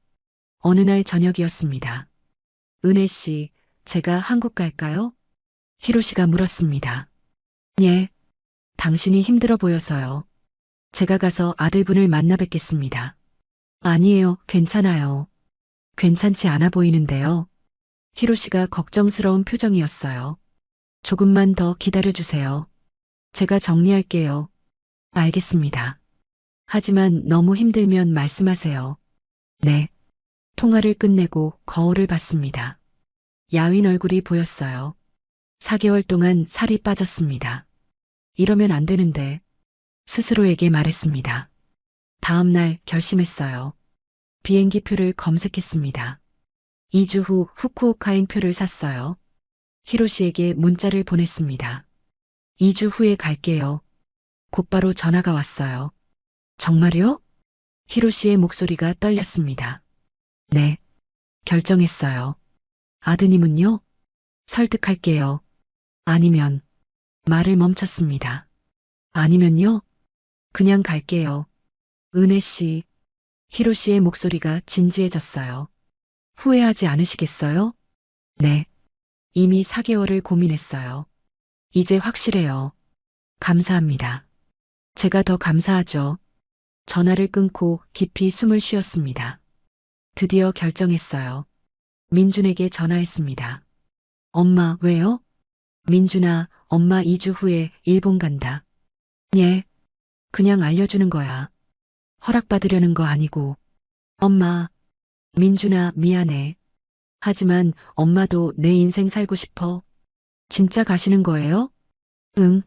[SPEAKER 2] 어느 날 저녁이었습니다. 은혜 씨, 제가 한국 갈까요? 히로시가 물었습니다. 예. 당신이 힘들어 보여서요. 제가 가서 아들분을 만나 뵙겠습니다. 아니에요, 괜찮아요. 괜찮지 않아 보이는데요. 히로시가 걱정스러운 표정이었어요. 조금만 더 기다려주세요. 제가 정리할게요. 알겠습니다. 하지만 너무 힘들면 말씀하세요. 네. 통화를 끝내고 거울을 봤습니다. 야윈 얼굴이 보였어요. 4개월 동안 살이 빠졌습니다. 이러면 안 되는데 스스로에게 말했습니다. 다음 날 결심했어요. 비행기 표를 검색했습니다. 2주 후 후쿠오카행 표를 샀어요. 히로시에게 문자를 보냈습니다. 2주 후에 갈게요. 곧바로 전화가 왔어요. 정말요? 히로시의 목소리가 떨렸습니다. 네. 결정했어요. 아드님은요? 설득할게요. 아니면 말을 멈췄습니다. 아니면요? 그냥 갈게요. 은혜 씨. 히로시의 목소리가 진지해졌어요. 후회하지 않으시겠어요? 네. 이미 4개월을 고민했어요. 이제 확실해요. 감사합니다. 제가 더 감사하죠. 전화를 끊고 깊이 숨을 쉬었습니다. 드디어 결정했어요. 민준에게 전화했습니다. 엄마, 왜요? 민준아, 엄마 2주 후에 일본 간다. 예. 그냥 알려주는 거야. 허락받으려는 거 아니고. 엄마. 민준아, 미안해. 하지만 엄마도 내 인생 살고 싶어. 진짜 가시는 거예요? 응.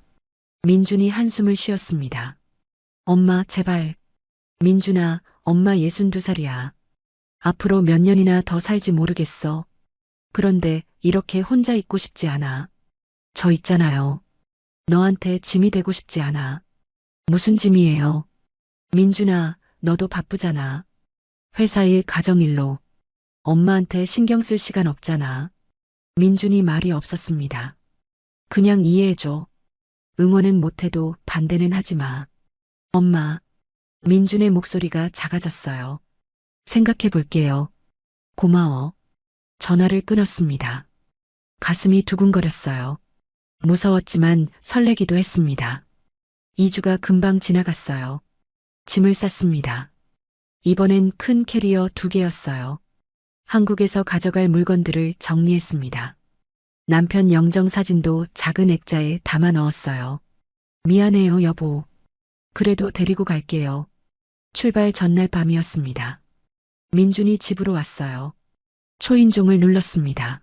[SPEAKER 2] 민준이 한숨을 쉬었습니다. 엄마, 제발. 민준아, 엄마 62살이야. 앞으로 몇 년이나 더 살지 모르겠어. 그런데 이렇게 혼자 있고 싶지 않아. 저 있잖아요. 너한테 짐이 되고 싶지 않아. 무슨 짐이에요? 민준아, 너도 바쁘잖아. 회사 일, 가정일로. 엄마한테 신경 쓸 시간 없잖아. 민준이 말이 없었습니다. 그냥 이해해줘. 응원은 못해도 반대는 하지 마. 엄마. 민준의 목소리가 작아졌어요. 생각해 볼게요. 고마워. 전화를 끊었습니다. 가슴이 두근거렸어요. 무서웠지만 설레기도 했습니다. 2주가 금방 지나갔어요. 짐을 쌌습니다. 이번엔 큰 캐리어 2개였어요. 한국에서 가져갈 물건들을 정리했습니다. 남편 영정 사진도 작은 액자에 담아 넣었어요. 미안해요, 여보. 그래도 데리고 갈게요. 출발 전날 밤이었습니다. 민준이 집으로 왔어요. 초인종을 눌렀습니다.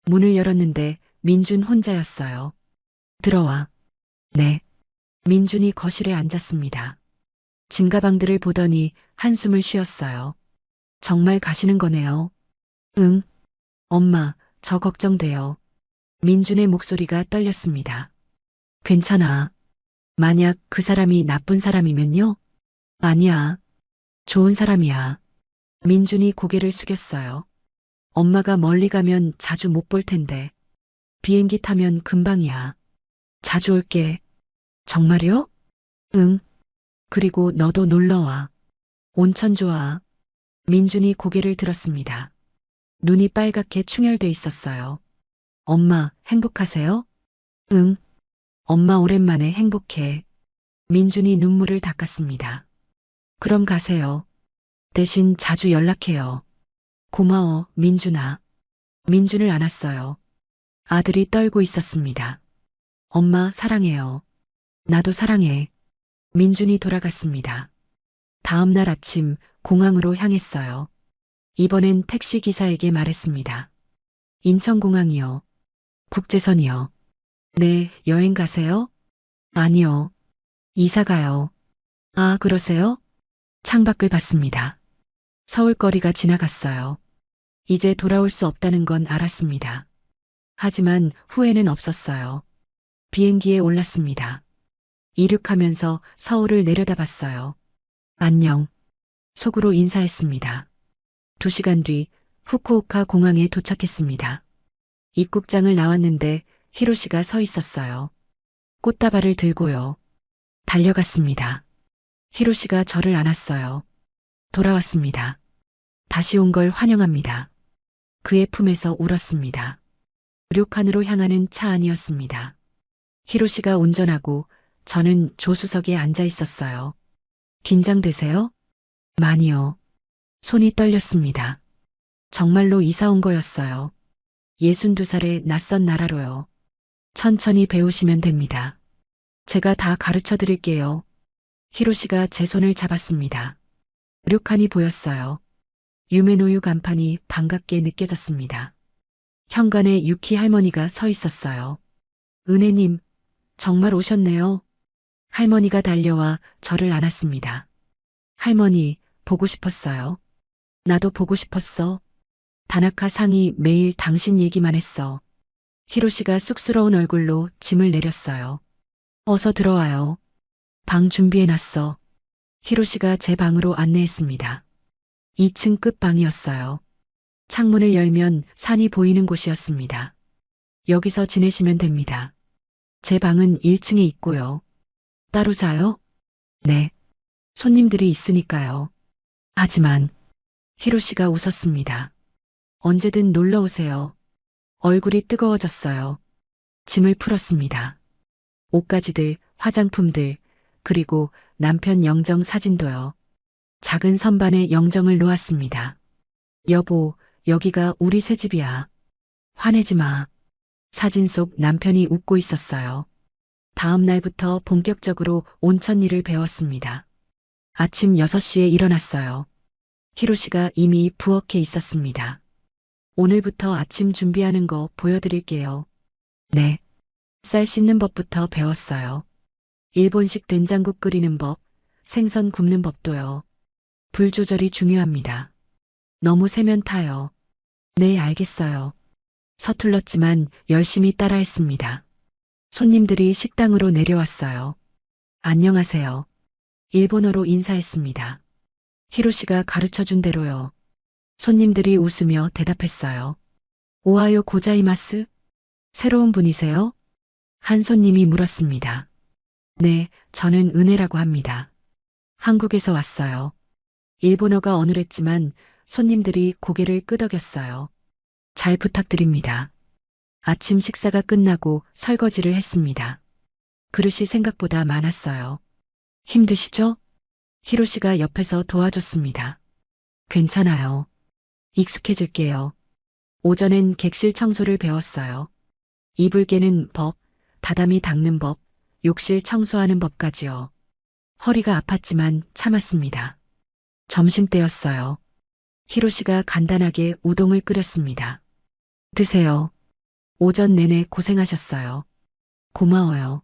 [SPEAKER 2] 문을 열었는데 민준 혼자였어요. 들어와. 네. 민준이 거실에 앉았습니다. 짐가방들을 보더니 한숨을 쉬었어요. 정말 가시는 거네요. 응. 엄마, 저 걱정돼요. 민준의 목소리가 떨렸습니다. 괜찮아. 만약 그 사람이 나쁜 사람이면요? 아니야. 좋은 사람이야. 민준이 고개를 숙였어요. 엄마가 멀리 가면 자주 못 볼 텐데. 비행기 타면 금방이야. 자주 올게. 정말요? 응. 그리고 너도 놀러와. 온천 좋아. 민준이 고개를 들었습니다. 눈이 빨갛게 충혈돼 있었어요. 엄마, 행복하세요? 응. 엄마 오랜만에 행복해. 민준이 눈물을 닦았습니다. 그럼 가세요. 대신 자주 연락해요. 고마워, 민준아. 민준을 안았어요. 아들이 떨고 있었습니다. 엄마, 사랑해요. 나도 사랑해. 민준이 돌아갔습니다. 다음 날 아침 공항으로 향했어요. 이번엔 택시 기사에게 말했습니다. 인천공항이요. 국제선이요. 네, 여행 가세요? 아니요. 이사 가요. 아, 그러세요? 창밖을 봤습니다. 서울거리가 지나갔어요. 이제 돌아올 수 없다는 건 알았습니다. 하지만 후회는 없었어요. 비행기에 올랐습니다. 이륙하면서 서울을 내려다봤어요. 안녕. 속으로 인사했습니다. 2시간 뒤 후쿠오카 공항에 도착했습니다. 입국장을 나왔는데 히로시가 서 있었어요. 꽃다발을 들고요. 달려갔습니다. 히로시가 저를 안았어요. 돌아왔습니다. 다시 온 걸 환영합니다. 그의 품에서 울었습니다. 료칸으로 향하는 차 안이었습니다. 히로시가 운전하고 저는 조수석에 앉아 있었어요. 긴장되세요? 많이요. 손이 떨렸습니다. 정말로 이사 온 거였어요. 62살의 낯선 나라로요. 천천히 배우시면 됩니다. 제가 다 가르쳐 드릴게요. 히로시가 제 손을 잡았습니다. 료칸이 보였어요. 유메노유 간판이 반갑게 느껴졌습니다. 현관에 유키 할머니가 서 있었어요. 은혜님, 정말 오셨네요. 할머니가 달려와 저를 안았습니다. 할머니, 보고 싶었어요. 나도 보고 싶었어. 다나카 상이 매일 당신 얘기만 했어. 히로시가 쑥스러운 얼굴로 짐을 내렸어요. 어서 들어와요. 방 준비해놨어. 히로시가 제 방으로 안내했습니다. 2층 끝방이었어요. 창문을 열면 산이 보이는 곳이었습니다. 여기서 지내시면 됩니다. 제 방은 1층에 있고요. 따로 자요? 네. 손님들이 있으니까요. 하지만 히로시가 웃었습니다. 언제든 놀러 오세요. 얼굴이 뜨거워졌어요. 짐을 풀었습니다. 옷가지들, 화장품들, 그리고 남편 영정 사진도요. 작은 선반에 영정을 놓았습니다. 여보, 여기가 우리 새집이야. 화내지 마. 사진 속 남편이 웃고 있었어요. 다음 날부터 본격적으로 온천 일을 배웠습니다. 아침 6시에 일어났어요. 히로시가 이미 부엌에 있었습니다. 오늘부터 아침 준비하는 거 보여드릴게요. 네. 쌀 씻는 법부터 배웠어요. 일본식 된장국 끓이는 법, 생선 굽는 법도요. 불 조절이 중요합니다. 너무 세면 타요. 네, 알겠어요. 서툴렀지만 열심히 따라했습니다. 손님들이 식당으로 내려왔어요. 안녕하세요. 일본어로 인사했습니다. 히로시가 가르쳐준 대로요. 손님들이 웃으며 대답했어요. 오하요 고자이마스? 새로운 분이세요? 한 손님이 물었습니다. 네, 저는 은혜라고 합니다. 한국에서 왔어요. 일본어가 어눌했지만 손님들이 고개를 끄덕였어요. 잘 부탁드립니다. 아침 식사가 끝나고 설거지를 했습니다. 그릇이 생각보다 많았어요. 힘드시죠? 히로시가 옆에서 도와줬습니다. 괜찮아요. 익숙해질게요. 오전엔 객실 청소를 배웠어요. 이불 깨는 법, 다다미 닦는 법, 욕실 청소하는 법까지요. 허리가 아팠지만 참았습니다. 점심때였어요. 히로시가 간단하게 우동을 끓였습니다. 드세요. 오전 내내 고생하셨어요. 고마워요.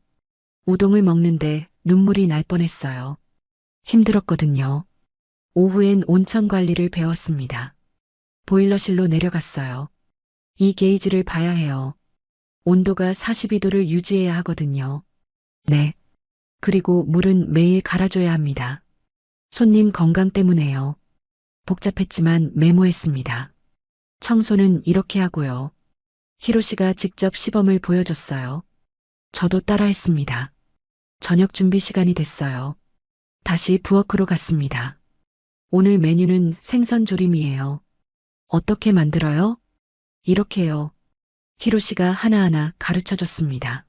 [SPEAKER 2] 우동을 먹는데 눈물이 날 뻔했어요. 힘들었거든요. 오후엔 온천 관리를 배웠습니다. 보일러실로 내려갔어요. 이 게이지를 봐야 해요. 온도가 42도를 유지해야 하거든요. 네. 그리고 물은 매일 갈아줘야 합니다. 손님 건강 때문에요. 복잡했지만 메모했습니다. 청소는 이렇게 하고요. 히로시가 직접 시범을 보여줬어요. 저도 따라했습니다. 저녁 준비 시간이 됐어요. 다시 부엌으로 갔습니다. 오늘 메뉴는 생선 조림이에요. 어떻게 만들어요? 이렇게요. 히로시가 하나하나 가르쳐 줬습니다.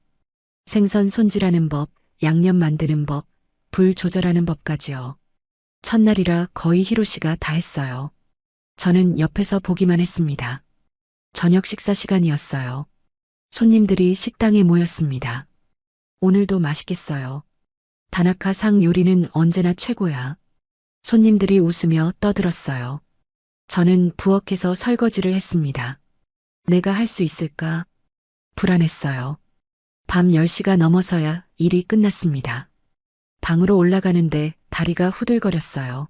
[SPEAKER 2] 생선 손질하는 법, 양념 만드는 법, 불 조절하는 법까지요. 첫날이라 거의 히로시가 다 했어요. 저는 옆에서 보기만 했습니다. 저녁 식사 시간이었어요. 손님들이 식당에 모였습니다. 오늘도 맛있겠어요. 다나카 상 요리는 언제나 최고야. 손님들이 웃으며 떠들었어요. 저는 부엌에서 설거지를 했습니다. 내가 할 수 있을까? 불안했어요. 밤 10시가 넘어서야 일이 끝났습니다. 방으로 올라가는데 다리가 후들거렸어요.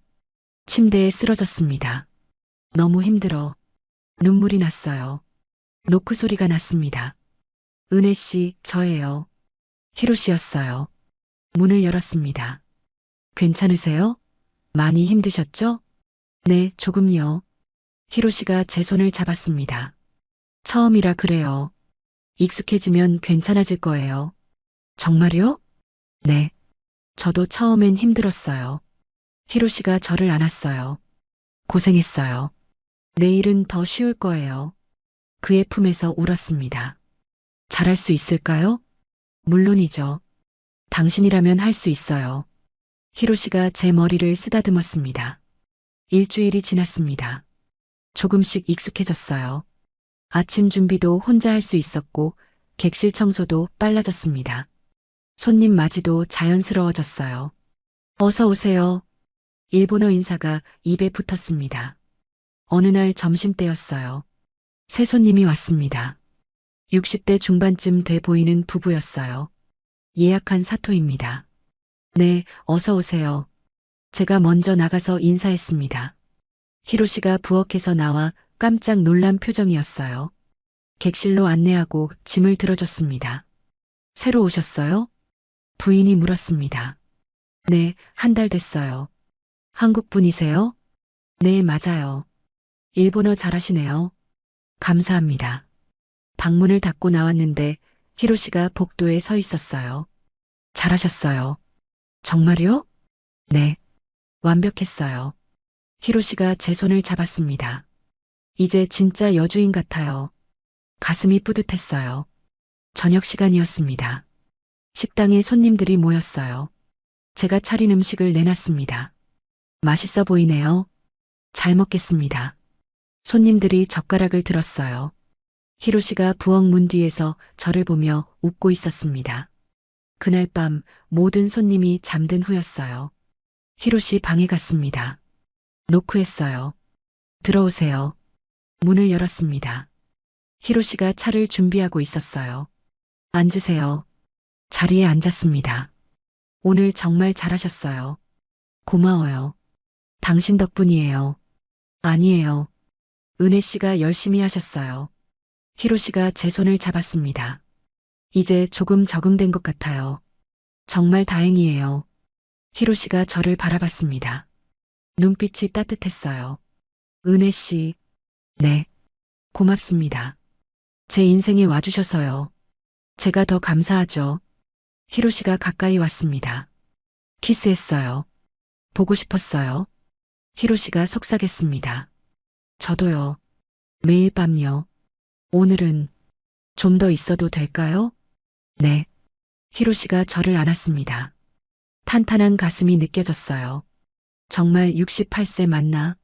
[SPEAKER 2] 침대에 쓰러졌습니다. 너무 힘들어. 눈물이 났어요. 노크 소리가 났습니다. 은혜 씨, 저예요. 히로시였어요. 문을 열었습니다. 괜찮으세요? 많이 힘드셨죠? 네, 조금요. 히로시가 제 손을 잡았습니다. 처음이라 그래요. 익숙해지면 괜찮아질 거예요. 정말요? 네. 저도 처음엔 힘들었어요. 히로시가 저를 안았어요. 고생했어요. 내일은 더 쉬울 거예요. 그의 품에서 울었습니다. 잘할 수 있을까요? 물론이죠. 당신이라면 할 수 있어요. 히로시가 제 머리를 쓰다듬었습니다. 일주일이 지났습니다. 조금씩 익숙해졌어요. 아침 준비도 혼자 할 수 있었고 객실 청소도 빨라졌습니다. 손님 맞이도 자연스러워졌어요. 어서 오세요. 일본어 인사가 입에 붙었습니다. 어느 날 점심때였어요. 새 손님이 왔습니다. 60대 중반쯤 돼 보이는 부부였어요. 예약한 사토입니다. 네, 어서 오세요. 제가 먼저 나가서 인사했습니다. 히로시가 부엌에서 나와 깜짝 놀란 표정이었어요. 객실로 안내하고 짐을 들어줬습니다. 새로 오셨어요? 부인이 물었습니다. 네, 한 달 됐어요. 한국 분이세요? 네, 맞아요. 일본어 잘하시네요. 감사합니다. 방문을 닫고 나왔는데 히로시가 복도에 서 있었어요. 잘하셨어요. 정말요? 네. 완벽했어요. 히로시가 제 손을 잡았습니다. 이제 진짜 여주인 같아요. 가슴이 뿌듯했어요. 저녁 시간이었습니다. 식당에 손님들이 모였어요. 제가 차린 음식을 내놨습니다. 맛있어 보이네요. 잘 먹겠습니다. 손님들이 젓가락을 들었어요. 히로시가 부엌 문 뒤에서 저를 보며 웃고 있었습니다. 그날 밤 모든 손님이 잠든 후였어요. 히로시 방에 갔습니다. 노크했어요. 들어오세요. 문을 열었습니다. 히로시가 차를 준비하고 있었어요. 앉으세요. 자리에 앉았습니다. 오늘 정말 잘하셨어요. 고마워요. 당신 덕분이에요. 아니에요. 은혜 씨가 열심히 하셨어요. 히로시가 제 손을 잡았습니다. 이제 조금 적응된 것 같아요. 정말 다행이에요. 히로시가 저를 바라봤습니다. 눈빛이 따뜻했어요. 은혜 씨, 네. 고맙습니다. 제 인생에 와주셔서요. 제가 더 감사하죠. 히로시가 가까이 왔습니다. 키스했어요. 보고 싶었어요. 히로시가 속삭였습니다. 저도요. 매일 밤요. 오늘은 좀 더 있어도 될까요? 네. 히로시가 저를 안았습니다. 탄탄한 가슴이 느껴졌어요. 정말 68세 맞나?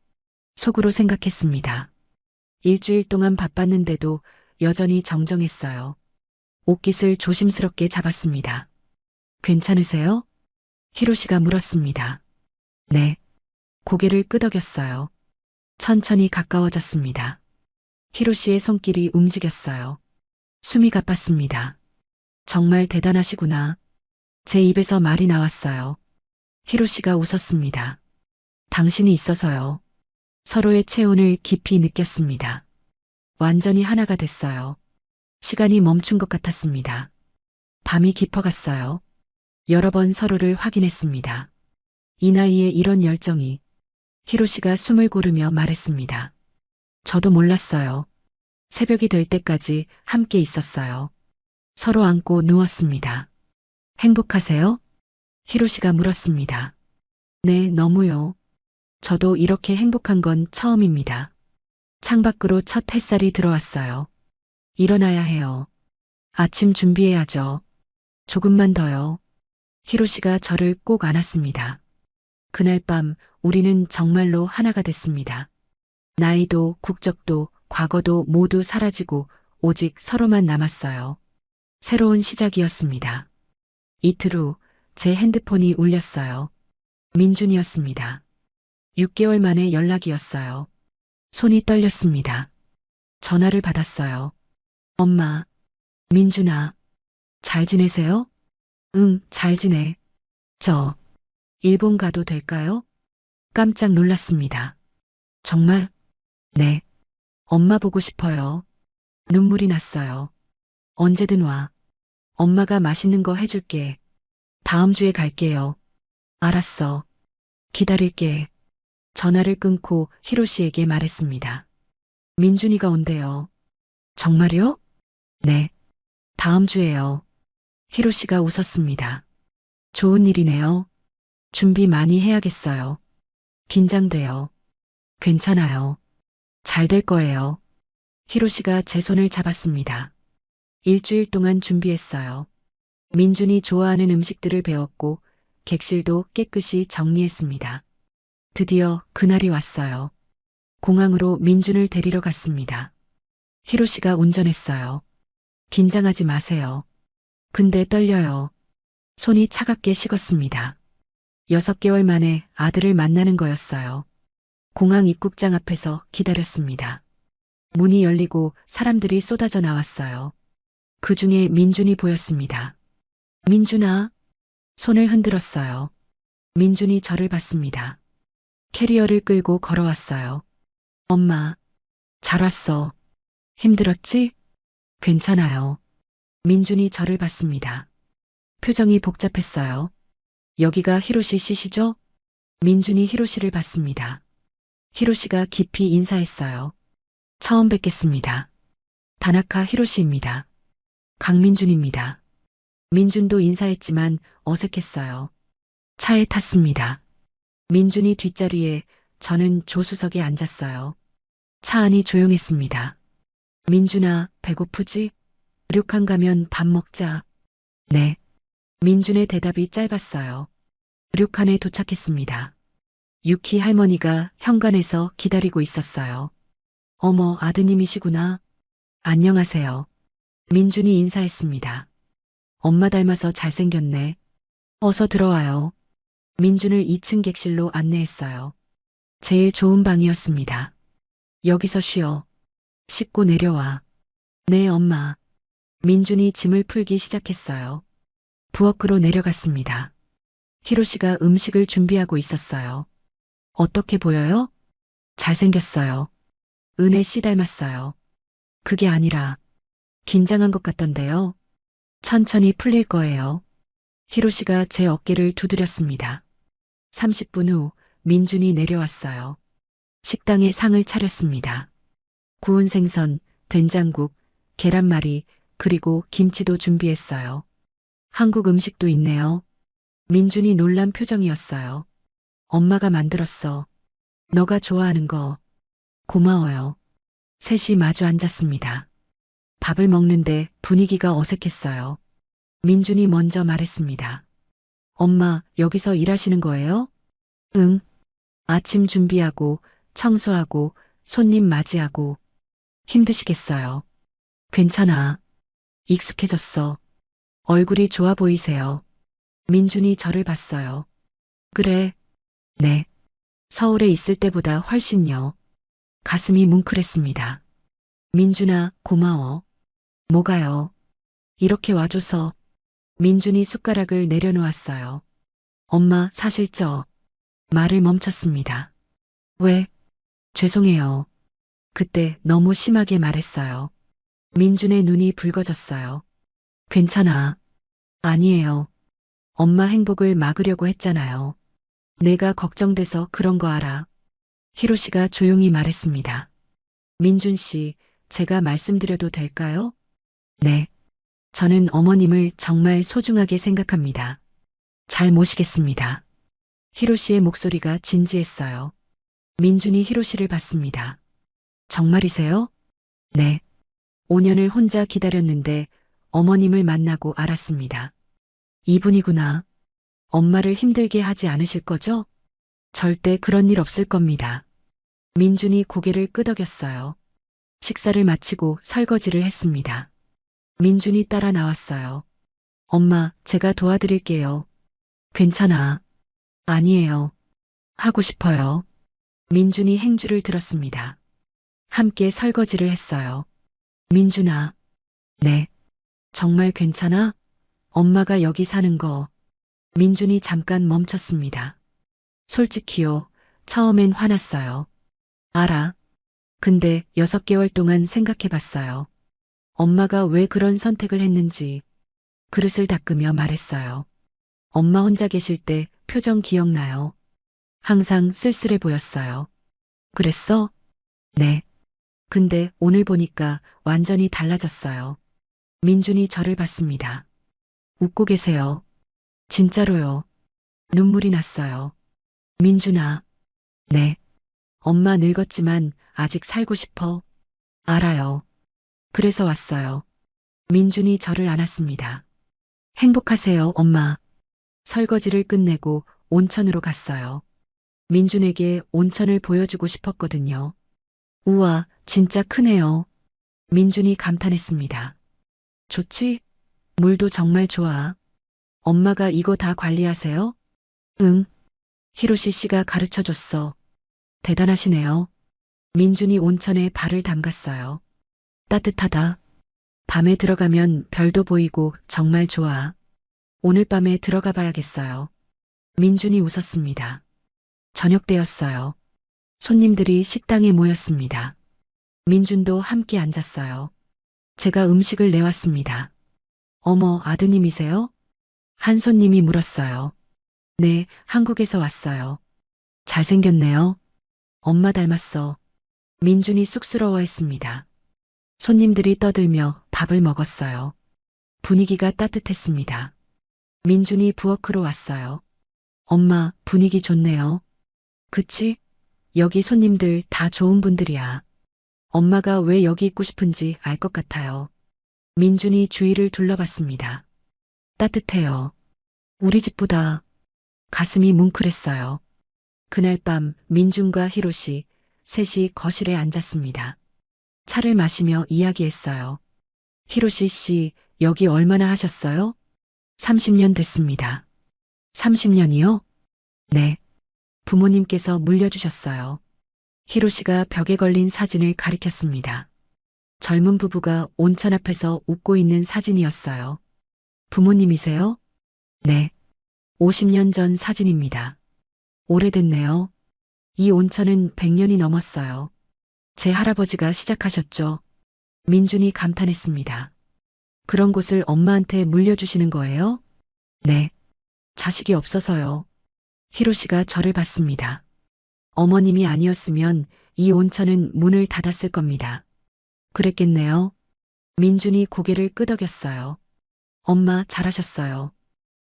[SPEAKER 2] 속으로 생각했습니다. 일주일 동안 바빴는데도 여전히 정정했어요. 옷깃을 조심스럽게 잡았습니다. 괜찮으세요? 히로시가 물었습니다. 네. 고개를 끄덕였어요. 천천히 가까워졌습니다. 히로시의 손길이 움직였어요. 숨이 가빴습니다. 정말 대단하시구나. 제 입에서 말이 나왔어요. 히로시가 웃었습니다. 당신이 있어서요. 서로의 체온을 깊이 느꼈습니다. 완전히 하나가 됐어요. 시간이 멈춘 것 같았습니다. 밤이 깊어갔어요. 여러 번 서로를 확인했습니다. 이 나이에 이런 열정이. 히로시가 숨을 고르며 말했습니다. 저도 몰랐어요. 새벽이 될 때까지 함께 있었어요. 서로 안고 누웠습니다. 행복하세요? 히로시가 물었습니다. 네, 너무요. 저도 이렇게 행복한 건 처음입니다. 창밖으로 첫 햇살이 들어왔어요. 일어나야 해요. 아침 준비해야죠. 조금만 더요. 히로시가 저를 꼭 안았습니다. 그날 밤 우리는 정말로 하나가 됐습니다. 나이도 국적도 과거도 모두 사라지고 오직 서로만 남았어요. 새로운 시작이었습니다. 이틀 후 제 핸드폰이 울렸어요. 민준이었습니다. 6개월 만에 연락이었어요. 손이 떨렸습니다. 전화를 받았어요. 엄마, 민준아, 잘 지내세요? 응, 잘 지내. 저, 일본 가도 될까요? 깜짝 놀랐습니다. 정말? 네. 엄마 보고 싶어요. 눈물이 났어요. 언제든 와. 엄마가 맛있는 거 해줄게. 다음 주에 갈게요. 알았어. 기다릴게. 전화를 끊고 히로시에게 말했습니다. 민준이가 온대요. 정말요? 네. 다음 주에요. 히로시가 웃었습니다. 좋은 일이네요. 준비 많이 해야겠어요. 긴장돼요. 괜찮아요. 잘 될 거예요. 히로시가 제 손을 잡았습니다. 일주일 동안 준비했어요. 민준이 좋아하는 음식들을 배웠고 객실도 깨끗이 정리했습니다. 드디어 그날이 왔어요. 공항으로 민준을 데리러 갔습니다. 히로시가 운전했어요. 긴장하지 마세요. 근데 떨려요. 손이 차갑게 식었습니다. 6개월 만에 아들을 만나는 거였어요. 공항 입국장 앞에서 기다렸습니다. 문이 열리고 사람들이 쏟아져 나왔어요. 그 중에 민준이 보였습니다. 민준아, 손을 흔들었어요. 민준이 저를 봤습니다. 캐리어를 끌고 걸어왔어요. 엄마, 잘 왔어. 힘들었지? 괜찮아요. 민준이 저를 봤습니다. 표정이 복잡했어요. 여기가 히로시 씨시죠? 민준이 히로시를 봤습니다. 히로시가 깊이 인사했어요. 처음 뵙겠습니다. 다나카 히로시입니다. 강민준입니다. 민준도 인사했지만 어색했어요. 차에 탔습니다. 민준이 뒷자리에 저는 조수석에 앉았어요. 차 안이 조용했습니다. 민준아, 배고프지? 료칸 가면 밥 먹자. 네. 민준의 대답이 짧았어요. 료칸에 도착했습니다. 유키 할머니가 현관에서 기다리고 있었어요. 어머, 아드님이시구나. 안녕하세요. 민준이 인사했습니다. 엄마 닮아서 잘생겼네. 어서 들어와요. 민준을 2층 객실로 안내했어요. 제일 좋은 방이었습니다. 여기서 쉬어. 씻고 내려와. 네, 엄마. 민준이 짐을 풀기 시작했어요. 부엌으로 내려갔습니다. 히로시가 음식을 준비하고 있었어요. 어떻게 보여요? 잘생겼어요. 은혜 씨 닮았어요. 그게 아니라 긴장한 것 같던데요. 천천히 풀릴 거예요. 히로시가 제 어깨를 두드렸습니다. 30분 후 민준이 내려왔어요. 식당에 상을 차렸습니다. 구운 생선, 된장국, 계란말이, 그리고 김치도 준비했어요. 한국 음식도 있네요. 민준이 놀란 표정이었어요. 엄마가 만들었어. 너가 좋아하는 거. 고마워요. 셋이 마주 앉았습니다. 밥을 먹는데 분위기가 어색했어요. 민준이 먼저 말했습니다. 엄마, 여기서 일하시는 거예요? 응. 아침 준비하고, 청소하고, 손님 맞이하고. 힘드시겠어요. 괜찮아. 익숙해졌어. 얼굴이 좋아 보이세요. 민준이 저를 봤어요. 그래. 네. 서울에 있을 때보다 훨씬요. 가슴이 뭉클했습니다. 민준아, 고마워. 뭐가요? 이렇게 와줘서. 민준이 숟가락을 내려놓았어요. 엄마, 사실 말을 멈췄습니다. 왜? 죄송해요. 그때 너무 심하게 말했어요. 민준의 눈이 붉어졌어요. 괜찮아. 아니에요. 엄마 행복을 막으려고 했잖아요. 내가 걱정돼서 그런 거 알아. 히로시가 조용히 말했습니다. 민준 씨, 제가 말씀드려도 될까요? 네. 저는 어머님을 정말 소중하게 생각합니다. 잘 모시겠습니다. 히로시의 목소리가 진지했어요. 민준이 히로시를 봤습니다. 정말이세요? 네. 5년을 혼자 기다렸는데 어머님을 만나고 알았습니다. 이분이구나. 엄마를 힘들게 하지 않으실 거죠? 절대 그런 일 없을 겁니다. 민준이 고개를 끄덕였어요. 식사를 마치고 설거지를 했습니다. 민준이 따라 나왔어요. 엄마, 제가 도와드릴게요. 괜찮아. 아니에요. 하고 싶어요. 민준이 행주를 들었습니다. 함께 설거지를 했어요. 민준아. 네. 정말 괜찮아? 엄마가 여기 사는 거. 민준이 잠깐 멈췄습니다. 솔직히요. 처음엔 화났어요. 알아. 근데 6개월 동안 생각해 봤어요. 엄마가 왜 그런 선택을 했는지. 그릇을 닦으며 말했어요. 엄마 혼자 계실 때 표정 기억나요? 항상 쓸쓸해 보였어요. 그랬어? 네. 근데 오늘 보니까 완전히 달라졌어요. 민준이 저를 봤습니다. 웃고 계세요. 진짜로요. 눈물이 났어요. 민준아. 네. 엄마 늙었지만 아직 살고 싶어. 알아요. 그래서 왔어요. 민준이 저를 안았습니다. 행복하세요, 엄마. 설거지를 끝내고 온천으로 갔어요. 민준에게 온천을 보여주고 싶었거든요. 우와, 진짜 크네요. 민준이 감탄했습니다. 좋지? 물도 정말 좋아. 엄마가 이거 다 관리하세요? 응. 히로시 씨가 가르쳐 줬어. 대단하시네요. 민준이 온천에 발을 담갔어요. 따뜻하다. 밤에 들어가면 별도 보이고 정말 좋아. 오늘 밤에 들어가 봐야겠어요. 민준이 웃었습니다. 저녁 때였어요. 손님들이 식당에 모였습니다. 민준도 함께 앉았어요. 제가 음식을 내왔습니다. 어머, 아드님이세요? 한 손님이 물었어요. 네, 한국에서 왔어요. 잘생겼네요. 엄마 닮았어. 민준이 쑥스러워했습니다. 손님들이 떠들며 밥을 먹었어요. 분위기가 따뜻했습니다. 민준이 부엌으로 왔어요. 엄마, 분위기 좋네요. 그치? 여기 손님들 다 좋은 분들이야. 엄마가 왜 여기 있고 싶은지 알 것 같아요. 민준이 주위를 둘러봤습니다. 따뜻해요. 우리 집보다. 가슴이 뭉클했어요. 그날 밤 민준과 히로시 셋이 거실에 앉았습니다. 차를 마시며 이야기했어요. 히로시 씨, 여기 얼마나 하셨어요? 30년 됐습니다. 30년이요? 네. 부모님께서 물려주셨어요. 히로시가 벽에 걸린 사진을 가리켰습니다. 젊은 부부가 온천 앞에서 웃고 있는 사진이었어요. 부모님이세요? 네. 50년 전 사진입니다. 오래됐네요. 이 온천은 100년이 넘었어요. 제 할아버지가 시작하셨죠. 민준이 감탄했습니다. 그런 곳을 엄마한테 물려주시는 거예요? 네. 자식이 없어서요. 히로시가 저를 봤습니다. 어머님이 아니었으면 이 온천은 문을 닫았을 겁니다. 그랬겠네요. 민준이 고개를 끄덕였어요. 엄마 잘하셨어요.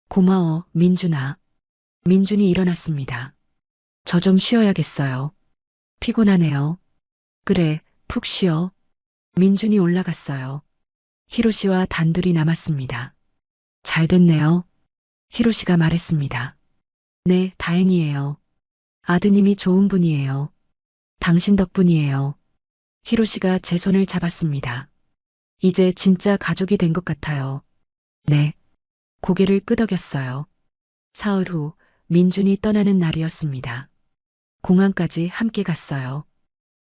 [SPEAKER 2] 고마워, 민준아. 민준이 일어났습니다. 저 좀 쉬어야겠어요. 피곤하네요. 그래, 푹 쉬어. 민준이 올라갔어요. 히로시와 단둘이 남았습니다. 잘 됐네요. 히로시가 말했습니다. 네, 다행이에요. 아드님이 좋은 분이에요. 당신 덕분이에요. 히로시가 제 손을 잡았습니다. 이제 진짜 가족이 된 것 같아요. 네. 고개를 끄덕였어요. 사흘 후 민준이 떠나는 날이었습니다. 공항까지 함께 갔어요.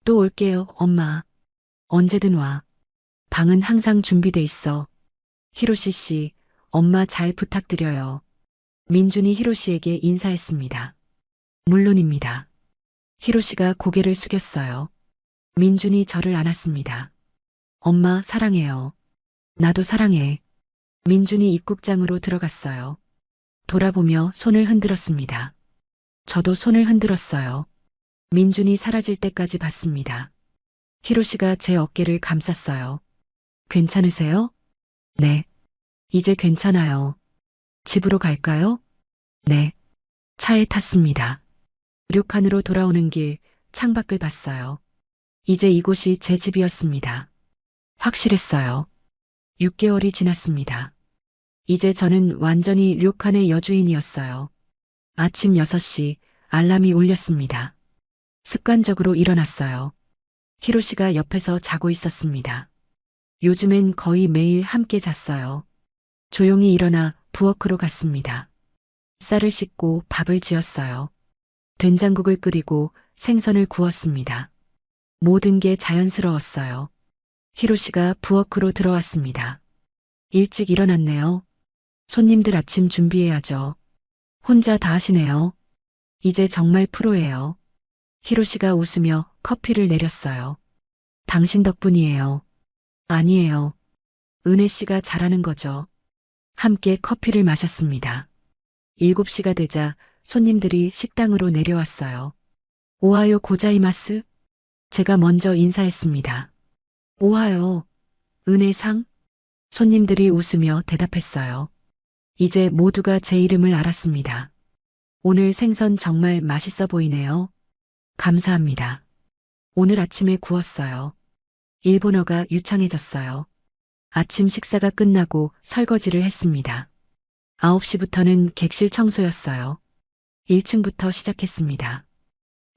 [SPEAKER 2] 또 올게요, 엄마. 언제든 와. 방은 항상 준비돼 있어. 히로시 씨, 엄마 잘 부탁드려요. 민준이 히로시에게 인사했습니다. 물론입니다. 히로시가 고개를 숙였어요. 민준이 저를 안았습니다. 엄마 사랑해요. 나도 사랑해. 민준이 입국장으로 들어갔어요. 돌아보며 손을 흔들었습니다. 저도 손을 흔들었어요. 민준이 사라질 때까지 봤습니다. 히로시가 제 어깨를 감쌌어요. 괜찮으세요? 네. 이제 괜찮아요. 집으로 갈까요? 네. 차에 탔습니다. 료칸으로 돌아오는 길 창밖을 봤어요. 이제 이곳이 제 집이었습니다. 확실했어요. 6개월이 지났습니다. 이제 저는 완전히 료칸의 여주인이었어요. 아침 6시 알람이 울렸습니다. 습관적으로 일어났어요. 히로시가 옆에서 자고 있었습니다. 요즘엔 거의 매일 함께 잤어요. 조용히 일어나 부엌으로 갔습니다. 쌀을 씻고 밥을 지었어요. 된장국을 끓이고 생선을 구웠습니다. 모든 게 자연스러웠어요. 히로시가 부엌으로 들어왔습니다. 일찍 일어났네요. 손님들 아침 준비해야죠. 혼자 다 하시네요. 이제 정말 프로예요. 히로시가 웃으며 커피를 내렸어요. 당신 덕분이에요. 아니에요. 은혜 씨가 잘하는 거죠. 함께 커피를 마셨습니다. 7시가 되자 손님들이 식당으로 내려왔어요. 오하요 고자이마스? 제가 먼저 인사했습니다. 오하요. 은혜상? 손님들이 웃으며 대답했어요. 이제 모두가 제 이름을 알았습니다. 오늘 생선 정말 맛있어 보이네요. 감사합니다. 오늘 아침에 구웠어요. 일본어가 유창해졌어요. 아침 식사가 끝나고 설거지를 했습니다. 9시부터는 객실 청소였어요. 1층부터 시작했습니다.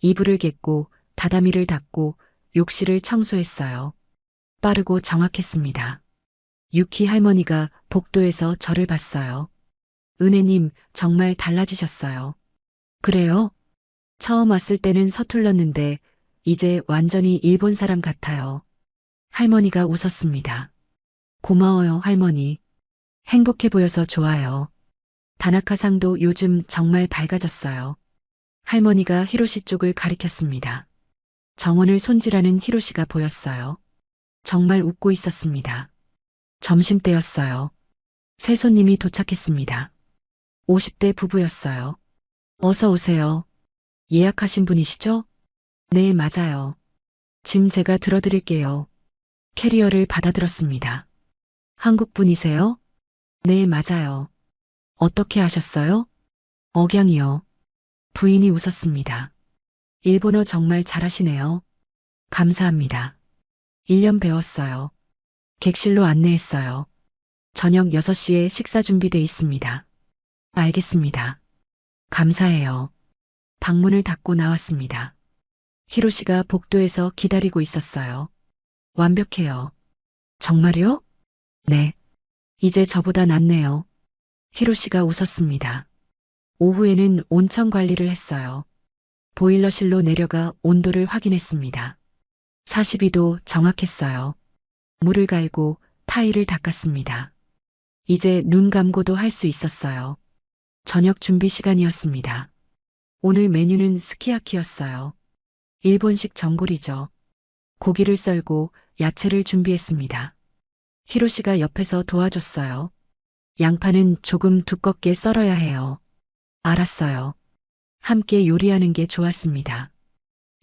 [SPEAKER 2] 이불을 개고 다다미를 닦고 욕실을 청소했어요. 빠르고 정확했습니다. 유키 할머니가 복도에서 저를 봤어요. 은혜님 정말 달라지셨어요. 그래요? 처음 왔을 때는 서툴렀는데 이제 완전히 일본 사람 같아요. 할머니가 웃었습니다. 고마워요, 할머니. 행복해 보여서 좋아요. 다나카상도 요즘 정말 밝아졌어요. 할머니가 히로시 쪽을 가리켰습니다. 정원을 손질하는 히로시가 보였어요. 정말 웃고 있었습니다. 점심때였어요. 새 손님이 도착했습니다. 50대 부부였어요. 어서 오세요. 예약하신 분이시죠? 네, 맞아요. 짐 제가 들어드릴게요. 캐리어를 받아들었습니다. 한국 분이세요? 네, 맞아요. 어떻게 하셨어요? 억양이요. 부인이 웃었습니다. 일본어 정말 잘하시네요. 감사합니다. 1년 배웠어요. 객실로 안내했어요. 저녁 6시에 식사 준비돼 있습니다. 알겠습니다. 감사해요. 방문을 닫고 나왔습니다. 히로시가 복도에서 기다리고 있었어요. 완벽해요. 정말요? 네. 이제 저보다 낫네요. 히로시가 웃었습니다. 오후에는 온천 관리를 했어요. 보일러실로 내려가 온도를 확인했습니다. 42도 정확했어요. 물을 갈고 타일을 닦았습니다. 이제 눈 감고도 할 수 있었어요. 저녁 준비 시간이었습니다. 오늘 메뉴는 스키야키였어요. 일본식 전골이죠. 고기를 썰고 야채를 준비했습니다. 히로시가 옆에서 도와줬어요. 양파는 조금 두껍게 썰어야 해요. 알았어요. 함께 요리하는 게 좋았습니다.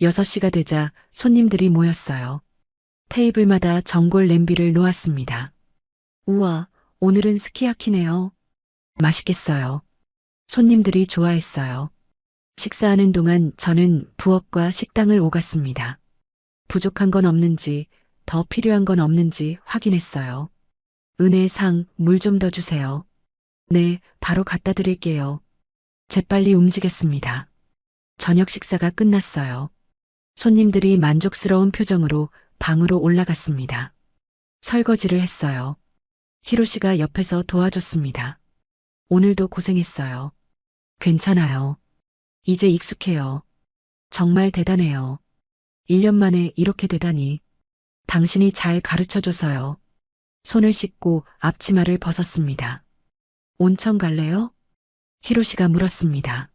[SPEAKER 2] 6시가 되자 손님들이 모였어요. 테이블마다 전골 냄비를 놓았습니다. 우와, 오늘은 스키야키네요. 맛있겠어요. 손님들이 좋아했어요. 식사하는 동안 저는 부엌과 식당을 오갔습니다. 부족한 건 없는지, 더 필요한 건 없는지 확인했어요. 은혜상, 물 좀 더 주세요. 네, 바로 갖다 드릴게요. 재빨리 움직였습니다. 저녁 식사가 끝났어요. 손님들이 만족스러운 표정으로 방으로 올라갔습니다. 설거지를 했어요. 히로시가 옆에서 도와줬습니다. 오늘도 고생했어요. 괜찮아요. 이제 익숙해요. 정말 대단해요. 1년 만에 이렇게 되다니. 당신이 잘 가르쳐줘서요. 손을 씻고 앞치마를 벗었습니다. 온천 갈래요? 히로시가 물었습니다.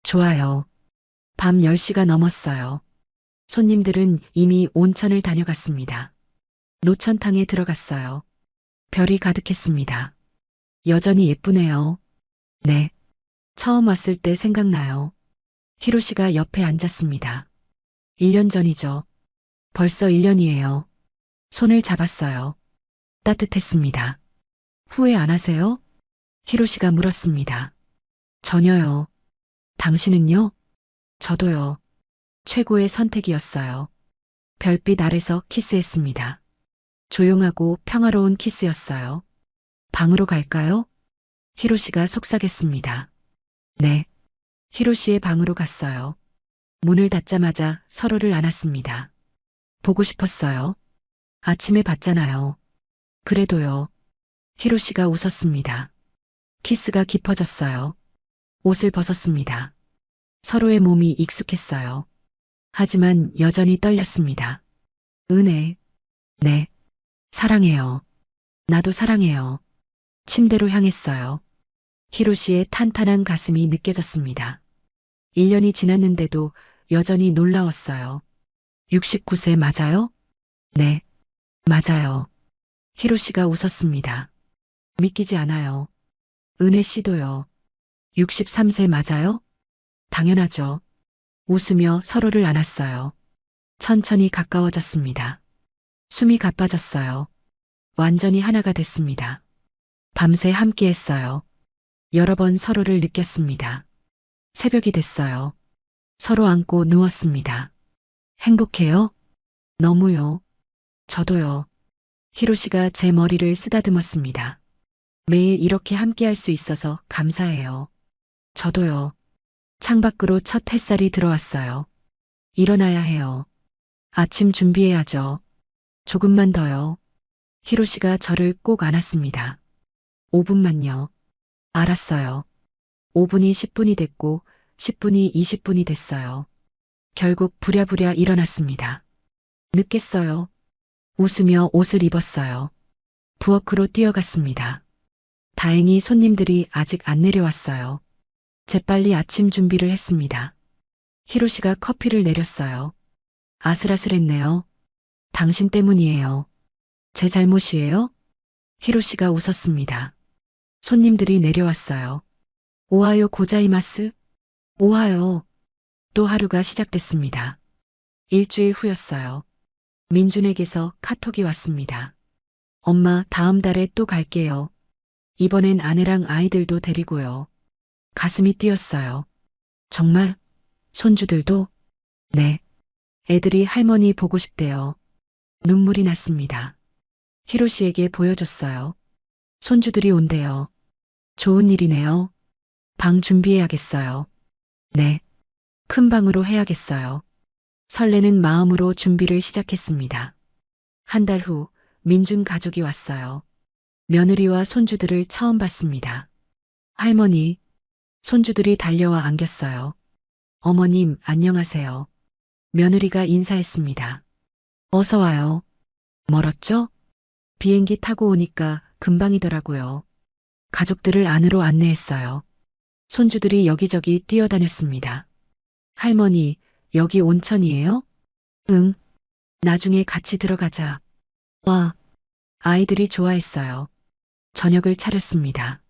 [SPEAKER 2] 좋아요. 밤 10시가 넘었어요. 손님들은 이미 온천을 다녀갔습니다. 노천탕에 들어갔어요. 별이 가득했습니다. 여전히 예쁘네요. 네. 처음 왔을 때 생각나요. 히로시가 옆에 앉았습니다. 1년 전이죠. 벌써 1년이에요. 손을 잡았어요. 따뜻했습니다. 후회 안 하세요? 히로시가 물었습니다. 전혀요. 당신은요? 저도요. 최고의 선택이었어요. 별빛 아래서 키스했습니다. 조용하고 평화로운 키스였어요. 방으로 갈까요? 히로시가 속삭였습니다. 네. 히로시의 방으로 갔어요. 문을 닫자마자 서로를 안았습니다. 보고 싶었어요. 아침에 봤잖아요. 그래도요. 히로시가 웃었습니다. 키스가 깊어졌어요. 옷을 벗었습니다. 서로의 몸이 익숙했어요. 하지만 여전히 떨렸습니다. 은혜. 네. 사랑해요. 나도 사랑해요. 침대로 향했어요. 히로시의 탄탄한 가슴이 느껴졌습니다. 1년이 지났는데도 여전히 놀라웠어요. 69세 맞아요? 네. 맞아요. 히로시가 웃었습니다. 믿기지 않아요. 은혜 씨도요. 63세 맞아요? 당연하죠. 웃으며 서로를 안았어요. 천천히 가까워졌습니다. 숨이 가빠졌어요. 완전히 하나가 됐습니다. 밤새 함께했어요. 여러 번 서로를 느꼈습니다. 새벽이 됐어요. 서로 안고 누웠습니다. 행복해요? 너무요. 저도요. 히로시가 제 머리를 쓰다듬었습니다. 매일 이렇게 함께할 수 있어서 감사해요. 저도요. 창밖으로 첫 햇살이 들어왔어요. 일어나야 해요. 아침 준비해야죠. 조금만 더요. 히로시가 저를 꼭 안았습니다. 5분만요. 알았어요. 5분이 10분이 됐고 10분이 20분이 됐어요. 결국 부랴부랴 일어났습니다. 늦겠어요. 웃으며 옷을 입었어요. 부엌으로 뛰어갔습니다. 다행히 손님들이 아직 안 내려왔어요. 재빨리 아침 준비를 했습니다. 히로시가 커피를 내렸어요. 아슬아슬했네요. 당신 때문이에요. 제 잘못이에요? 히로시가 웃었습니다. 손님들이 내려왔어요. 오하요 고자이마스? 오하요. 또 하루가 시작됐습니다. 일주일 후였어요. 민준에게서 카톡이 왔습니다. 엄마, 다음 달에 또 갈게요. 이번엔 아내랑 아이들도 데리고요. 가슴이 뛰었어요. 정말? 손주들도? 네. 애들이 할머니 보고 싶대요. 눈물이 났습니다. 히로시에게 보여줬어요. 손주들이 온대요. 좋은 일이네요. 방 준비해야겠어요. 네. 큰 방으로 해야겠어요. 설레는 마음으로 준비를 시작했습니다. 한 달 후 민준 가족이 왔어요. 며느리와 손주들을 처음 봤습니다. 할머니, 손주들이 달려와 안겼어요. 어머님, 안녕하세요. 며느리가 인사했습니다. 어서 와요. 멀었죠? 비행기 타고 오니까 금방이더라고요. 가족들을 안으로 안내했어요. 손주들이 여기저기 뛰어다녔습니다. 할머니, 여기 온천이에요? 응. 나중에 같이 들어가자. 와. 아이들이 좋아했어요. 저녁을 차렸습니다.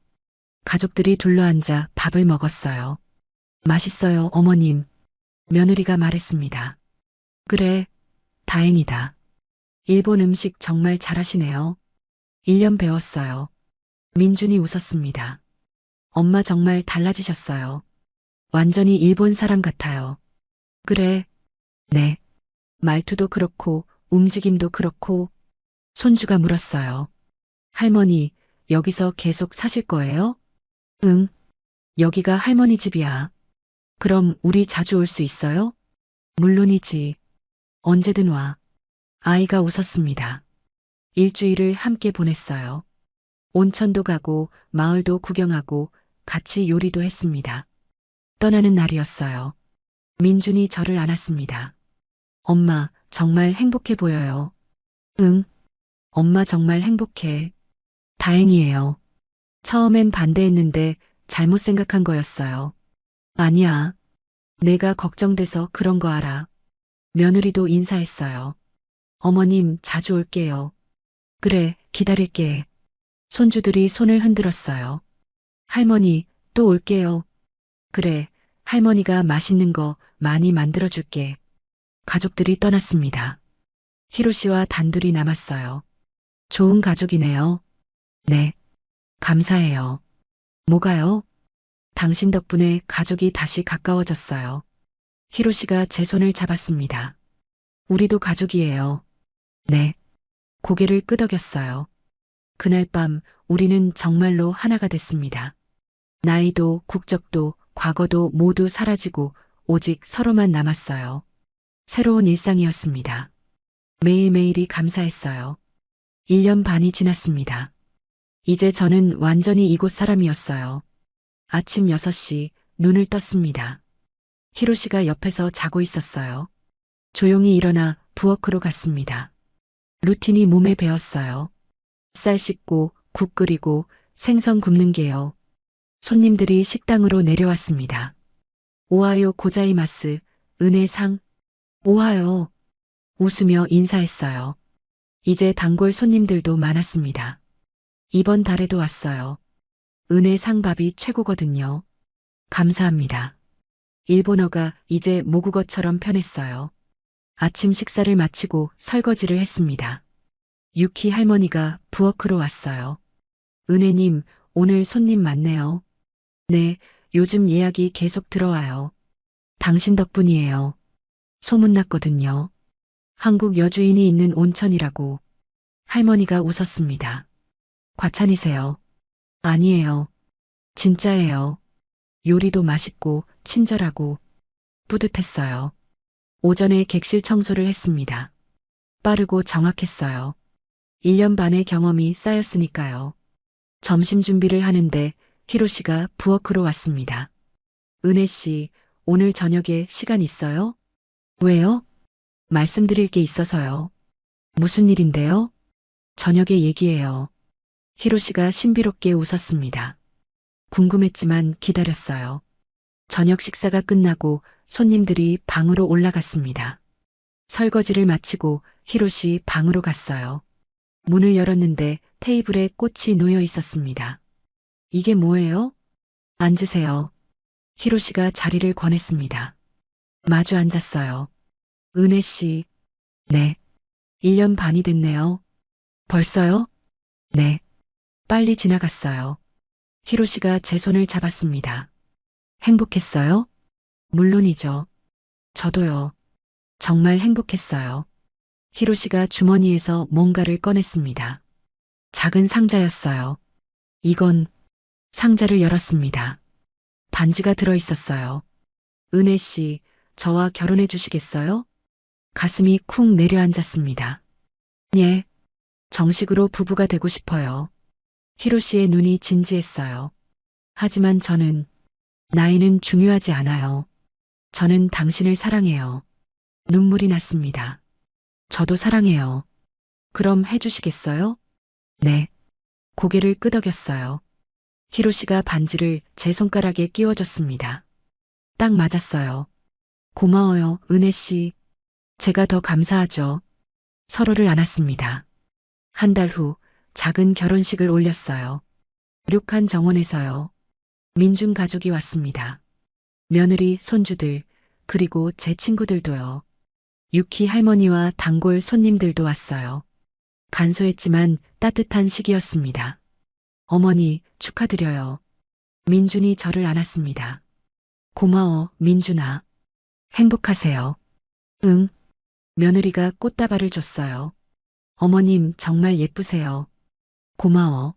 [SPEAKER 2] 가족들이 둘러앉아 밥을 먹었어요. 맛있어요, 어머님. 며느리가 말했습니다. 그래, 다행이다. 일본 음식 정말 잘하시네요. 1년 배웠어요. 민준이 웃었습니다. 엄마 정말 달라지셨어요. 완전히 일본 사람 같아요. 그래. 네. 말투도 그렇고 움직임도 그렇고. 손주가 물었어요. 할머니, 여기서 계속 사실 거예요? 응. 여기가 할머니 집이야. 그럼 우리 자주 올 수 있어요? 물론이지. 언제든 와. 아이가 웃었습니다. 일주일을 함께 보냈어요. 온천도 가고 마을도 구경하고 같이 요리도 했습니다. 떠나는 날이었어요. 민준이 저를 안았습니다. 엄마, 정말 행복해 보여요. 응, 엄마 정말 행복해. 다행이에요. 처음엔 반대했는데 잘못 생각한 거였어요. 아니야. 내가 걱정돼서 그런 거 알아. 며느리도 인사했어요. 어머님, 자주 올게요. 그래, 기다릴게. 손주들이 손을 흔들었어요. 할머니, 또 올게요. 그래, 할머니가 맛있는 거 많이 만들어줄게. 가족들이 떠났습니다. 히로시와 단둘이 남았어요. 좋은 가족이네요. 네, 감사해요. 뭐가요? 당신 덕분에 가족이 다시 가까워졌어요. 히로시가 제 손을 잡았습니다. 우리도 가족이에요. 네. 고개를 끄덕였어요. 그날 밤 우리는 정말로 하나가 됐습니다. 나이도 국적도 과거도 모두 사라지고 오직 서로만 남았어요. 새로운 일상이었습니다. 매일매일이 감사했어요. 1년 반이 지났습니다. 이제 저는 완전히 이곳 사람이었어요. 아침 6시 눈을 떴습니다. 히로시가 옆에서 자고 있었어요. 조용히 일어나 부엌으로 갔습니다. 루틴이 몸에 배었어요. 쌀 씻고 국 끓이고 생선 굽는 게요. 손님들이 식당으로 내려왔습니다. 오하요 고자이마스, 은혜상, 오하요. 웃으며 인사했어요. 이제 단골 손님들도 많았습니다. 이번 달에도 왔어요. 은혜상밥이 최고거든요. 감사합니다. 일본어가 이제 모국어처럼 편했어요. 아침 식사를 마치고 설거지를 했습니다. 유키 할머니가 부엌으로 왔어요. 은혜님, 오늘 손님 많네요. 네, 요즘 예약이 계속 들어와요. 당신 덕분이에요. 소문났거든요. 한국 여주인이 있는 온천이라고. 할머니가 웃었습니다. 과찬이세요. 아니에요. 진짜예요. 요리도 맛있고 친절하고 뿌듯했어요. 오전에 객실 청소를 했습니다. 빠르고 정확했어요. 1년 반의 경험이 쌓였으니까요. 점심 준비를 하는데 히로시가 부엌으로 왔습니다. 은혜 씨, 오늘 저녁에 시간 있어요? 왜요? 말씀드릴 게 있어서요. 무슨 일인데요? 저녁에 얘기해요. 히로시가 신비롭게 웃었습니다. 궁금했지만 기다렸어요. 저녁 식사가 끝나고 손님들이 방으로 올라갔습니다. 설거지를 마치고 히로시 방으로 갔어요. 문을 열었는데 테이블에 꽃이 놓여 있었습니다. 이게 뭐예요? 앉으세요. 히로시가 자리를 권했습니다. 마주 앉았어요. 은혜 씨. 네. 1년 반이 됐네요. 벌써요? 네. 빨리 지나갔어요. 히로시가 제 손을 잡았습니다. 행복했어요? 물론이죠. 저도요. 정말 행복했어요. 히로시가 주머니에서 뭔가를 꺼냈습니다. 작은 상자였어요. 이건 상자를 열었습니다. 반지가 들어 있었어요. 은혜 씨, 저와 결혼해 주시겠어요? 가슴이 쿵 내려앉았습니다. 예. 정식으로 부부가 되고 싶어요. 히로시의 눈이 진지했어요. 하지만 저는 나이는 중요하지 않아요. 저는 당신을 사랑해요. 눈물이 났습니다. 저도 사랑해요. 그럼 해주시겠어요? 네. 고개를 끄덕였어요. 히로시가 반지를 제 손가락에 끼워줬습니다. 딱 맞았어요. 고마워요, 은혜 씨. 제가 더 감사하죠. 서로를 안았습니다. 한 달 후 작은 결혼식을 올렸어요. 륙한 정원에서요. 민준 가족이 왔습니다. 며느리, 손주들, 그리고 제 친구들도요. 유키 할머니와 단골 손님들도 왔어요. 간소했지만 따뜻한 시기였습니다. 어머니, 축하드려요. 민준이 저를 안았습니다. 고마워, 민준아. 행복하세요. 응. 며느리가 꽃다발을 줬어요. 어머님, 정말 예쁘세요. 고마워.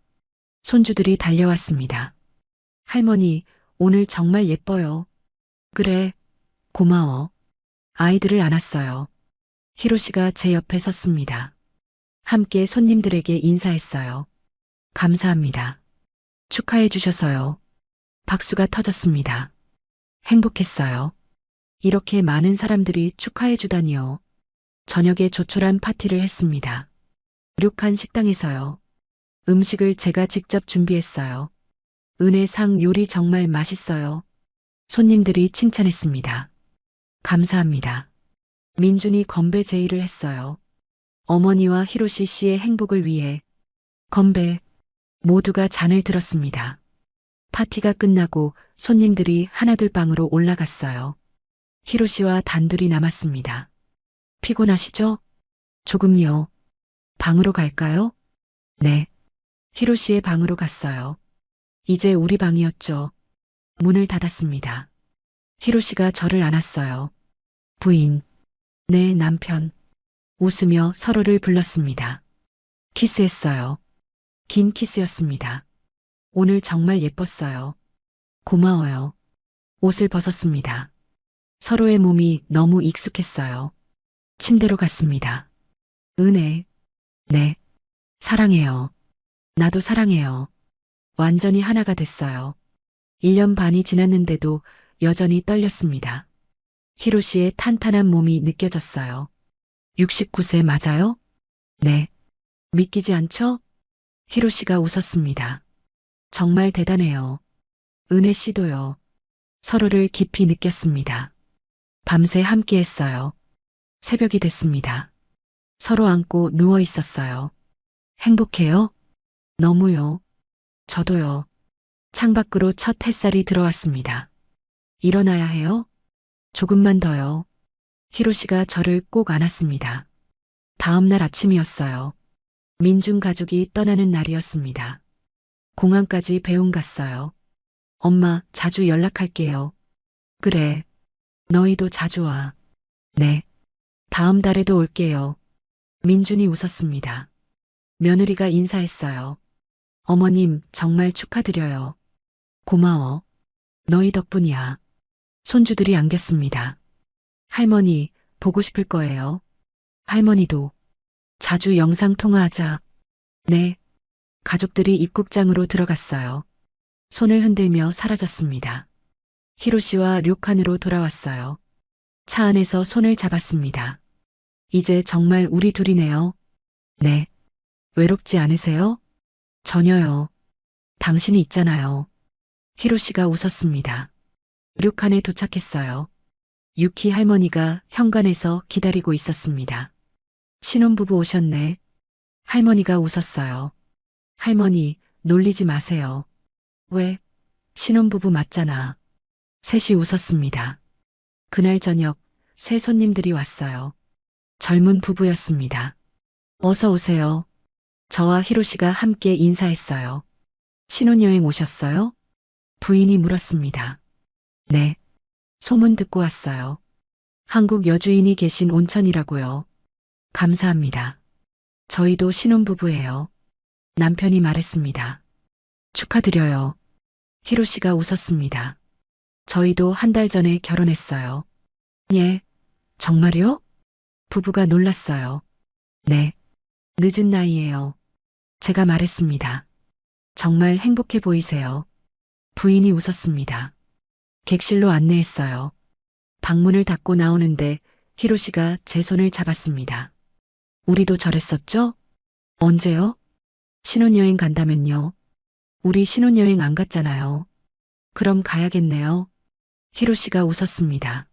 [SPEAKER 2] 손주들이 달려왔습니다. 할머니, 오늘 정말 예뻐요. 그래, 고마워. 아이들을 안았어요. 히로시가 제 옆에 섰습니다. 함께 손님들에게 인사했어요. 감사합니다. 축하해 주셔서요. 박수가 터졌습니다. 행복했어요. 이렇게 많은 사람들이 축하해 주다니요. 저녁에 조촐한 파티를 했습니다. 료칸 식당에서요. 음식을 제가 직접 준비했어요. 은혜상 요리 정말 맛있어요. 손님들이 칭찬했습니다. 감사합니다. 민준이 건배 제의를 했어요. 어머니와 히로시 씨의 행복을 위해 건배. 모두가 잔을 들었습니다. 파티가 끝나고 손님들이 하나둘 방으로 올라갔어요. 히로시와 단둘이 남았습니다. 피곤하시죠? 조금요. 방으로 갈까요? 네. 히로시의 방으로 갔어요. 이제 우리 방이었죠. 문을 닫았습니다. 히로시가 저를 안았어요. 부인. 네, 남편. 웃으며 서로를 불렀습니다. 키스했어요. 긴 키스였습니다. 오늘 정말 예뻤어요. 고마워요. 옷을 벗었습니다. 서로의 몸이 너무 익숙했어요. 침대로 갔습니다. 은혜. 네. 사랑해요. 나도 사랑해요. 완전히 하나가 됐어요. 1년 반이 지났는데도 여전히 떨렸습니다. 히로시의 탄탄한 몸이 느껴졌어요. 69세 맞아요? 네. 믿기지 않죠? 히로시가 웃었습니다. 정말 대단해요. 은혜 씨도요. 서로를 깊이 느꼈습니다. 밤새 함께 했어요. 새벽이 됐습니다. 서로 안고 누워 있었어요. 행복해요? 너무요. 저도요. 창밖으로 첫 햇살이 들어왔습니다. 일어나야 해요? 조금만 더요. 히로시가 저를 꼭 안았습니다. 다음 날 아침이었어요. 민준 가족이 떠나는 날이었습니다. 공항까지 배웅 갔어요. 엄마, 자주 연락할게요. 그래. 너희도 자주 와. 네. 다음 달에도 올게요. 민준이 웃었습니다. 며느리가 인사했어요. 어머님, 정말 축하드려요. 고마워. 너희 덕분이야. 손주들이 안겼습니다. 할머니, 보고 싶을 거예요. 할머니도. 자주 영상 통화하자. 네. 가족들이 입국장으로 들어갔어요. 손을 흔들며 사라졌습니다. 히로시와 료칸으로 돌아왔어요. 차 안에서 손을 잡았습니다. 이제 정말 우리 둘이네요. 네. 외롭지 않으세요? 전혀요. 당신이 있잖아요. 히로시가 웃었습니다. 료칸에 도착했어요. 유키 할머니가 현관에서 기다리고 있었습니다. 신혼부부 오셨네. 할머니가 웃었어요. 할머니, 놀리지 마세요. 왜? 신혼부부 맞잖아. 셋이 웃었습니다. 그날 저녁 새 손님들이 왔어요. 젊은 부부였습니다. 어서 오세요. 저와 히로시가 함께 인사했어요. 신혼여행 오셨어요? 부인이 물었습니다. 네. 소문 듣고 왔어요. 한국 여주인이 계신 온천이라고요. 감사합니다. 저희도 신혼부부예요. 남편이 말했습니다. 축하드려요. 히로시가 웃었습니다. 저희도 한 달 전에 결혼했어요. 예, 정말요? 부부가 놀랐어요. 네, 늦은 나이에요. 제가 말했습니다. 정말 행복해 보이세요. 부인이 웃었습니다. 객실로 안내했어요. 방문을 닫고 나오는데 히로시가 제 손을 잡았습니다. 우리도 저랬었죠? 언제요? 신혼여행 간다면요. 우리 신혼여행 안 갔잖아요. 그럼 가야겠네요. 히로시가 웃었습니다.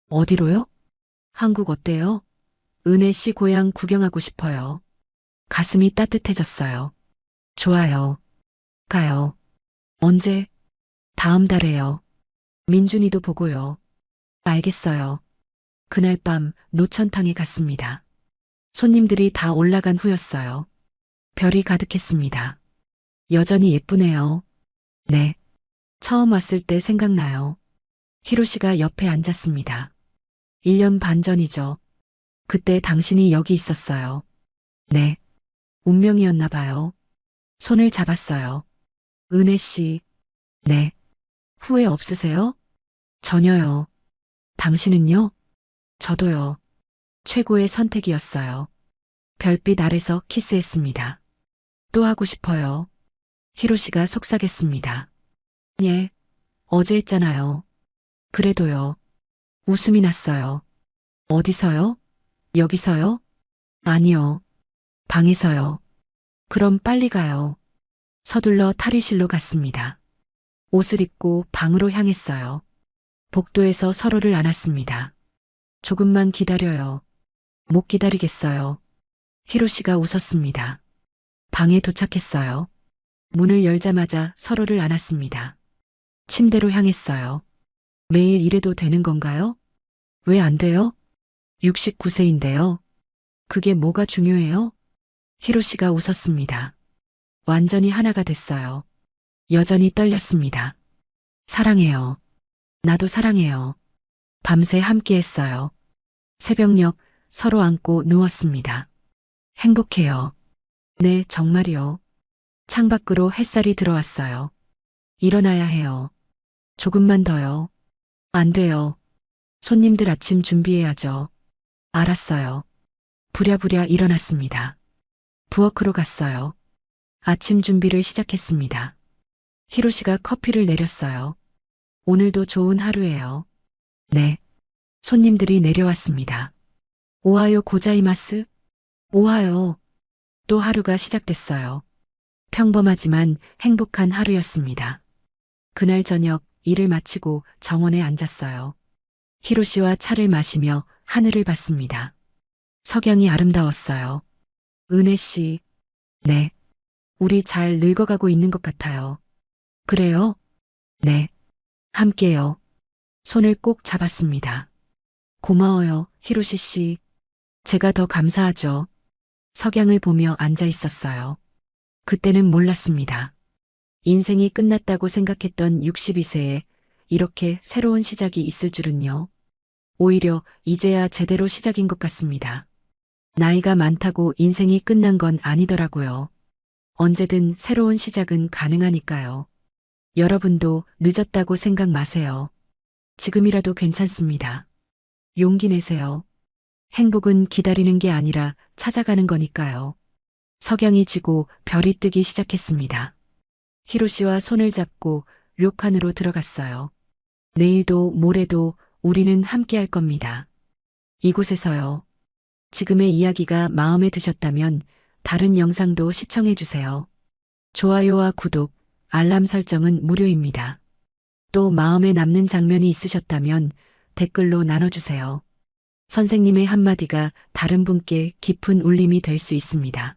[SPEAKER 2] 어디로요? 한국 어때요? 은혜 씨 고향 구경하고 싶어요. 가슴이 따뜻해졌어요. 좋아요. 가요. 언제? 다음 달에요. 민준이도 보고요. 알겠어요. 그날 밤 노천탕에 갔습니다. 손님들이 다 올라간 후였어요. 별이 가득했습니다. 여전히 예쁘네요. 네. 처음 왔을 때 생각나요. 히로시가 옆에 앉았습니다. 1년 반 전이죠. 그때 당신이 여기 있었어요. 네. 운명이었나 봐요. 손을 잡았어요. 은혜 씨. 네. 후회 없으세요? 전혀요. 당신은요? 저도요. 최고의 선택이었어요. 별빛 아래서 키스했습니다. 또 하고 싶어요. 히로시가 속삭였습니다. 예. 어제 했잖아요. 그래도요. 웃음이 났어요. 어디서요? 여기서요? 아니요. 방에서요. 그럼 빨리 가요. 서둘러 탈의실로 갔습니다. 옷을 입고 방으로 향했어요. 복도에서 서로를 안았습니다. 조금만 기다려요. 못 기다리겠어요. 히로시가 웃었습니다. 방에 도착했어요. 문을 열자마자 서로를 안았습니다. 침대로 향했어요. 매일 이래도 되는 건가요? 왜 안 돼요? 69세인데요. 그게 뭐가 중요해요? 히로시가 웃었습니다. 완전히 하나가 됐어요. 여전히 떨렸습니다. 사랑해요. 나도 사랑해요. 밤새 함께 했어요. 새벽녘 서로 안고 누웠습니다. 행복해요. 네, 정말이요. 창밖으로 햇살이 들어왔어요. 일어나야 해요. 조금만 더요. 안 돼요. 손님들 아침 준비해야죠. 알았어요. 부랴부랴 일어났습니다. 부엌으로 갔어요. 아침 준비를 시작했습니다. 히로시가 커피를 내렸어요. 오늘도 좋은 하루예요. 네. 손님들이 내려왔습니다. 오하요 고자이마스? 오하요. 또 하루가 시작됐어요. 평범하지만 행복한 하루였습니다. 그날 저녁 일을 마치고 정원에 앉았어요. 히로시와 차를 마시며 하늘을 봤습니다. 석양이 아름다웠어요. 은혜 씨. 네. 우리 잘 늙어가고 있는 것 같아요. 그래요? 네. 함께요. 손을 꼭 잡았습니다. 고마워요, 히로시 씨. 제가 더 감사하죠. 석양을 보며 앉아 있었어요. 그때는 몰랐습니다. 인생이 끝났다고 생각했던 62세에 이렇게 새로운 시작이 있을 줄은요. 오히려 이제야 제대로 시작인 것 같습니다. 나이가 많다고 인생이 끝난 건 아니더라고요. 언제든 새로운 시작은 가능하니까요. 여러분도 늦었다고 생각 마세요. 지금이라도 괜찮습니다. 용기 내세요. 행복은 기다리는 게 아니라 찾아가는 거니까요. 석양이 지고 별이 뜨기 시작했습니다. 히로시와 손을 잡고 료칸으로 들어갔어요. 내일도 모레도 우리는 함께 할 겁니다. 이곳에서요. 지금의 이야기가 마음에 드셨다면 다른 영상도 시청해 주세요. 좋아요와 구독, 알람 설정은 무료입니다. 또 마음에 남는 장면이 있으셨다면 댓글로 나눠주세요. 선생님의 한마디가 다른 분께 깊은 울림이 될 수 있습니다.